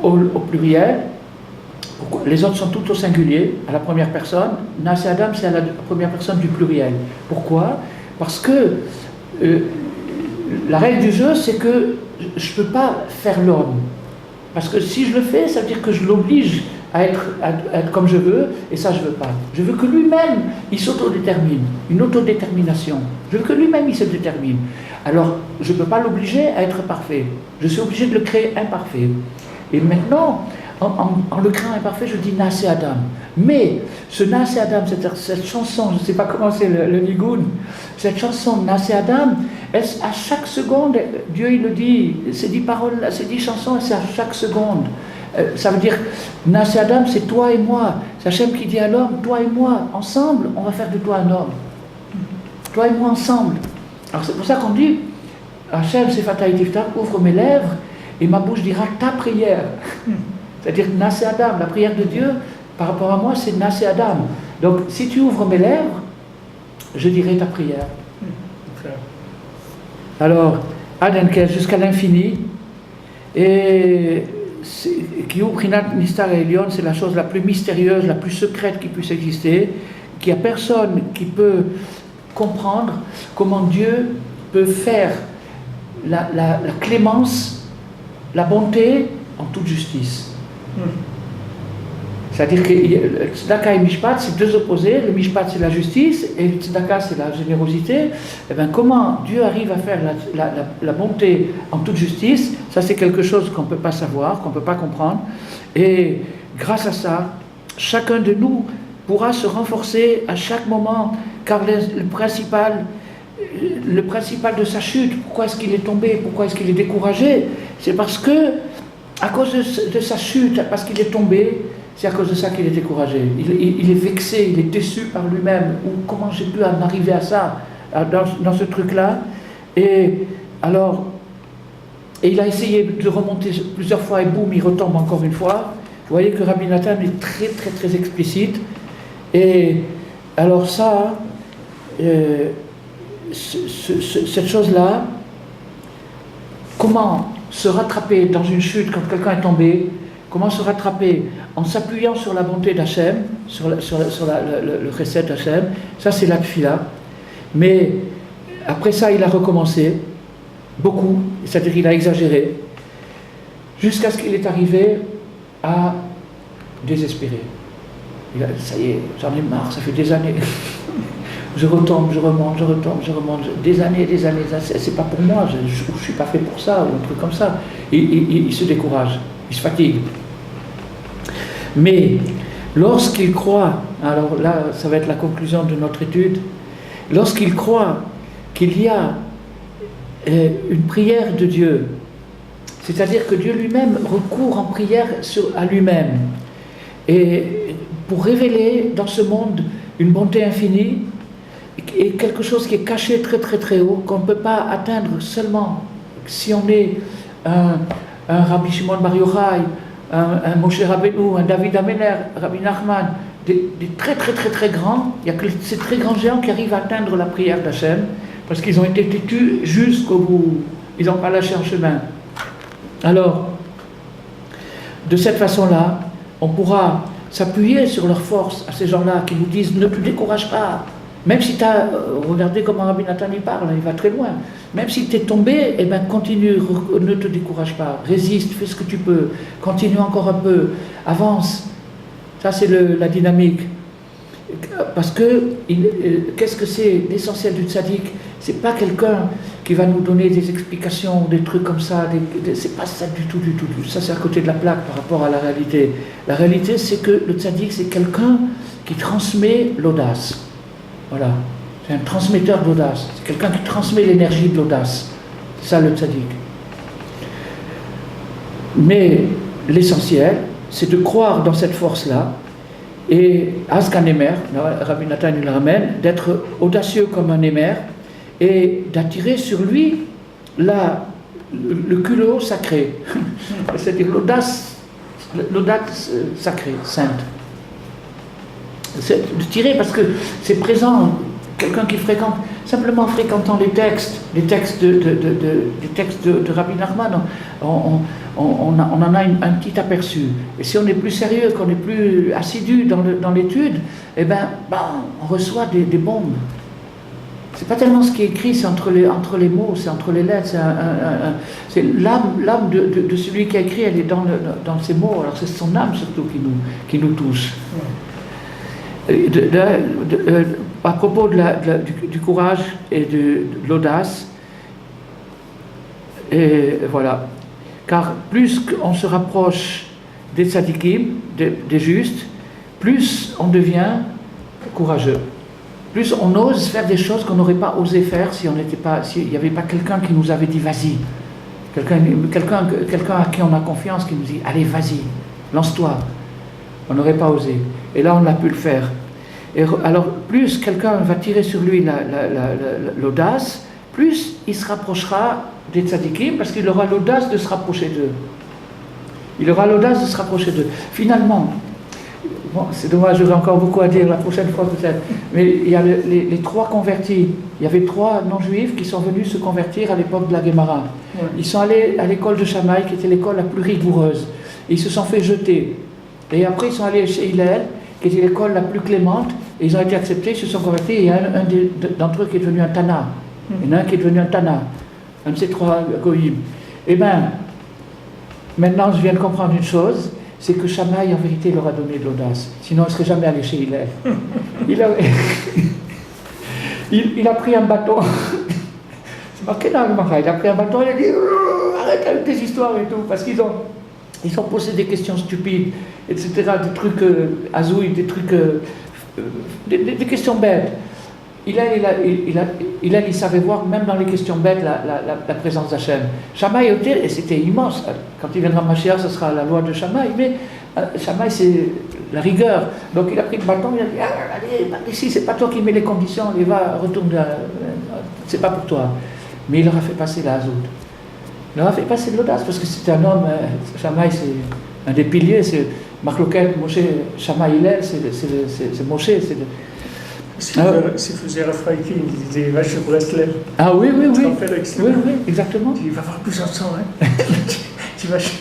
Au pluriel. Pourquoi? Les autres sont toutes au singulier, à la première personne. Nasé Adam, c'est à la première personne du pluriel. Pourquoi? Parce que la règle du jeu, c'est que je ne peux pas faire l'homme. Parce que si je le fais, ça veut dire que je l'oblige à être comme je veux, et ça je ne veux pas. Je veux que lui-même, il s'autodétermine, une autodétermination. Je veux que lui-même, il se détermine. Alors, je ne peux pas l'obliger à être parfait. Je suis obligé de le créer imparfait. Et maintenant, en le créant imparfait, je dis Nasé Adam. Mais ce Nasé Adam, cette chanson, je ne sais pas comment c'est le nigoun, cette chanson Nasé Adam, à chaque seconde, Dieu il le dit, ces 10 paroles, ces 10 chansons, c'est à chaque seconde. Ça veut dire, Nasé Adam, c'est toi et moi. C'est Hachem qui dit à l'homme, toi et moi, ensemble, on va faire de toi un homme. Toi et moi ensemble. Alors c'est pour ça qu'on dit, Hachem, c'est Fatah Tiftar, ouvre mes lèvres, et ma bouche dira ta prière. C'est-à-dire, Nasé Adam, la prière de Dieu, par rapport à moi, c'est Nasé Adam. Donc, si tu ouvres mes lèvres, je dirai ta prière. Alors, Adenkel, jusqu'à l'infini, et Kiou Prinat Nistar Elion, c'est la chose la plus mystérieuse, la plus secrète qui puisse exister, qu'il n'y a personne qui peut comprendre comment Dieu peut faire la clémence, la bonté en toute justice. C'est-à-dire que Tzedaka et Mishpat, c'est deux opposés. Le Mishpat, c'est la justice, et le Tzedaka, c'est la générosité. Et bien, comment Dieu arrive à faire la bonté en toute justice, ça c'est quelque chose qu'on ne peut pas savoir, qu'on ne peut pas comprendre. Et grâce à ça, chacun de nous pourra se renforcer à chaque moment, car le principal de sa chute, pourquoi est-ce qu'il est tombé, pourquoi est-ce qu'il est découragé, c'est parce que, à cause de sa chute, parce qu'il est tombé, c'est à cause de ça qu'il est découragé. Il est vexé, il est déçu par lui-même. Ou comment j'ai pu en arriver à ça, dans ce truc-là. Et alors, il a essayé de remonter plusieurs fois et boum, il retombe encore une fois. Vous voyez que Rabbi Nathan est très très très explicite. Et alors ça, cette chose-là, comment se rattraper dans une chute quand quelqu'un est tombé, Comment se rattraper? En s'appuyant sur la bonté d'Hachem, sur le chesed d'Hachem. Ça, c'est la tfila. Mais après ça, il a recommencé, beaucoup, c'est-à-dire qu'il a exagéré, jusqu'à ce qu'il est arrivé à désespérer. Ça y est, j'en ai marre, ça fait des années. Je retombe, je remonte, des années, c'est pas pour moi, je suis pas fait pour ça, ou un truc comme ça. Il se décourage, il se fatigue. Mais lorsqu'il croit, alors là, ça va être la conclusion de notre étude, lorsqu'il croit qu'il y a une prière de Dieu, c'est-à-dire que Dieu lui-même recourt en prière à lui-même, et pour révéler dans ce monde une bonté infinie, et quelque chose qui est caché très très très haut, qu'on ne peut pas atteindre seulement si on est un Rabbi Shimon Bar Yochai, un Moshe Rabbeinu, un David Amener, Rabbi Nachman, des très très très très grands. Il n'y a que ces très grands géants qui arrivent à atteindre la prière d'Hachem, parce qu'ils ont été têtus jusqu'au bout, ils n'ont pas lâché un chemin. Alors, de cette façon-là, on pourra s'appuyer sur leur force à ces gens-là qui nous disent ne te décourage pas. Même si tu as, regardez comment Rabbi Nathan y parle, il va très loin. Même si tu es tombé, eh ben continue, ne te décourage pas, résiste, fais ce que tu peux, continue encore un peu, avance. Ça c'est la dynamique. Parce que, qu'est-ce que c'est l'essentiel du tzaddik? C'est pas quelqu'un qui va nous donner des explications, des trucs comme ça, c'est pas ça du tout. Ça c'est à côté de la plaque par rapport à la réalité. La réalité c'est que le tzaddik c'est quelqu'un qui transmet l'audace. Voilà, c'est un transmetteur d'audace, c'est quelqu'un qui transmet l'énergie de l'audace. C'est ça le tzaddik. Mais l'essentiel, c'est de croire dans cette force-là, et Askan Emer, Rabbi Nathan il le ramène, d'être audacieux comme un émer, et d'attirer sur lui le culot sacré, c'est-à-dire l'audace sacrée, sainte. C'est de tirer parce que c'est présent, quelqu'un qui fréquente, simplement fréquentant les textes de Rabbi Nachman, on en a un petit aperçu. Et si on est plus sérieux, qu'on est plus assidu dans l'étude, eh ben, on reçoit des bombes. C'est pas tellement ce qui est écrit, c'est entre les mots, c'est entre les lettres, c'est l'âme de celui qui a écrit, elle est dans ces mots, alors c'est son âme surtout qui nous touche. À propos du courage et de l'audace, et voilà, car plus on se rapproche des tzadikim, des justes, plus on devient courageux, plus on ose faire des choses qu'on n'aurait pas osé faire s'il n'y avait pas quelqu'un qui nous avait dit vas-y, quelqu'un à qui on a confiance qui nous dit allez vas-y, lance-toi. On n'aurait pas osé. Et là, on a pu le faire. Et alors, plus quelqu'un va tirer sur lui l'audace, plus il se rapprochera des tzadikim, parce qu'il aura l'audace de se rapprocher d'eux. Finalement, bon, c'est dommage, j'aurai encore beaucoup à dire la prochaine fois peut-être, mais il y a les trois convertis. Il y avait 3 non-juifs qui sont venus se convertir à l'époque de la Guémara. Ouais. Ils sont allés à l'école de Shammai, qui était l'école la plus rigoureuse. Et ils se sont fait jeter. Et après, ils sont allés chez Hillel, qui était l'école la plus clémente, et ils ont été acceptés, ils se sont convertis, et il y a un d'entre eux qui est devenu un Tana. Il y en a un qui est devenu un Tana, un de ces 3 goïm. Eh bien, maintenant je viens de comprendre une chose, c'est que Shammai, en vérité, leur a donné de l'audace. Sinon, il ne serait jamais allé chez Hillel. Il a pris un bâton. C'est marqué dans le Gemara, il a pris un bâton, il a dit arrête avec tes histoires et tout, parce qu'ils ont posé des questions stupides, etc., des trucs azouilles, des trucs, des questions bêtes. Il savait voir, même dans les questions bêtes, la présence d'Hachem. Shammai, et c'était immense. Quand il viendra Mashiach, ce sera la loi de Shammai, mais Shammai, c'est la rigueur. Donc il a pris le bâton, il a dit allez, ici, c'est pas toi qui mets les conditions, allez, va, retourne, c'est pas pour toi. Mais il leur a fait passer la hazout. Il leur a fait passer de l'audace, parce que c'était un homme, Shammai, c'est un des piliers, c'est Marloquet, Moshe, Shammai, Hillel, c'est Moshe, c'est. S'il faisait Raphaïki, il disait va chez Breslev. Ah oui, oui, exactement. Il va avoir plus de sang, hein. Tu vas chez.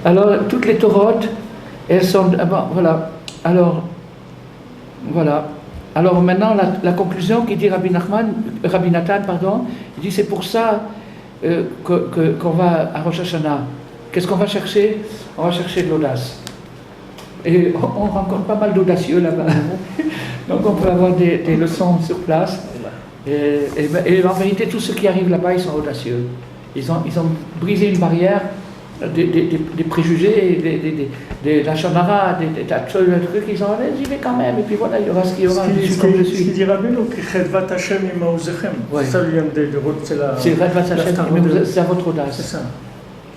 Alors, toutes les Torotes, elles sont... Ah bon, voilà. Alors, voilà. Alors maintenant, la conclusion qui dit Rabbi Nathan, pardon, il dit c'est pour ça qu'on va à Rosh Hashanah. Qu'est-ce qu'on va chercher? On va chercher de l'audace. Et on rencontre pas mal d'audacieux là-bas. Donc on peut avoir des leçons sur place. Et en vérité, tous ceux qui arrivent là-bas, ils sont audacieux. Ils ont brisé une barrière des préjugés, de la chanara, des trucs, ils ont dit, j'y vais quand même, et puis voilà, il y aura ce qu'il y aura. Ce qui dit Rabbeinu, que Chedvat Hashem Imauzechem, ça lui vient de c'est Chedvat Hashem, c'est à votre audace. C'est ça.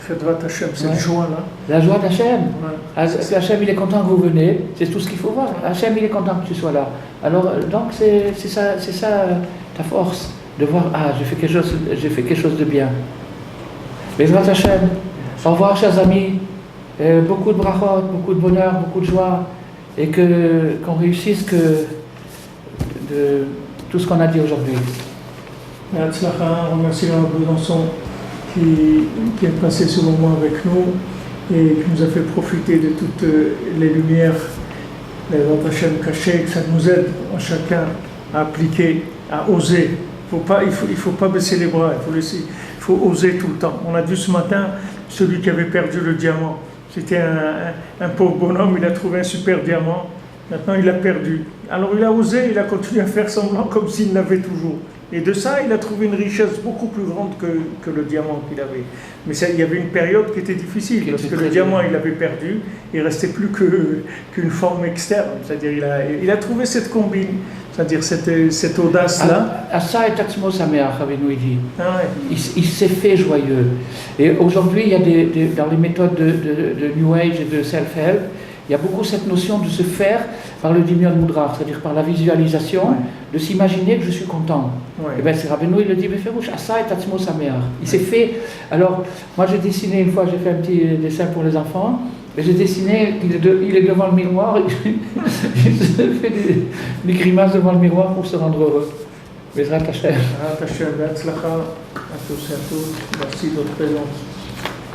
Chedvat Hashem, c'est la joie là. La joie d'Hachem. Hashem, il est content que vous venez, c'est tout ce qu'il faut voir. Hashem, il est content que tu sois là. Alors, donc, c'est ça ta force, de voir, j'ai fait quelque chose de bien. Bezrat Hashem. Au revoir, chers amis. Beaucoup de brachot, beaucoup de bonheur, beaucoup de joie. Et qu'on réussisse de tout ce qu'on a dit aujourd'hui. Merci on remercie Rabbi Besançon qui a passé ce moment avec nous et qui nous a fait profiter de toutes les lumières, les Hashem cachées, que ça nous aide en chacun à appliquer, à oser. Il faut pas baisser les bras, il faut oser tout le temps. On a vu ce matin celui qui avait perdu le diamant. C'était un pauvre bonhomme, il a trouvé un super diamant. Maintenant, il l'a perdu. Alors, il a osé, il a continué à faire semblant comme s'il l'avait toujours. Et de ça, il a trouvé une richesse beaucoup plus grande que le diamant qu'il avait. Mais il y avait une période qui était difficile, parce que le diamant, il l'avait perdu, il ne restait plus qu'une forme externe. C'est-à-dire, il a trouvé cette combine, c'est-à-dire cette audace-là. Asa et Tatsmo Sameach, Rabbeinu dit. Il s'est fait joyeux. Et aujourd'hui, il y a dans les méthodes de New Age et de Self-Help, il y a beaucoup cette notion de se faire par le Dimion Moudrar, c'est-à-dire par la visualisation, de s'imaginer que je suis content. Et bien c'est Rabbeinu, il le dit, Asa et Tatsmo Sameach. Il s'est fait. Alors, moi j'ai dessiné une fois, j'ai fait un petit dessin pour les enfants, et j'ai dessiné, il est devant le miroir, il se fait des grimaces devant le miroir pour se rendre heureux. Bezrat Hashem. Bezrat Hashem, à tous et à toutes, merci de votre présence.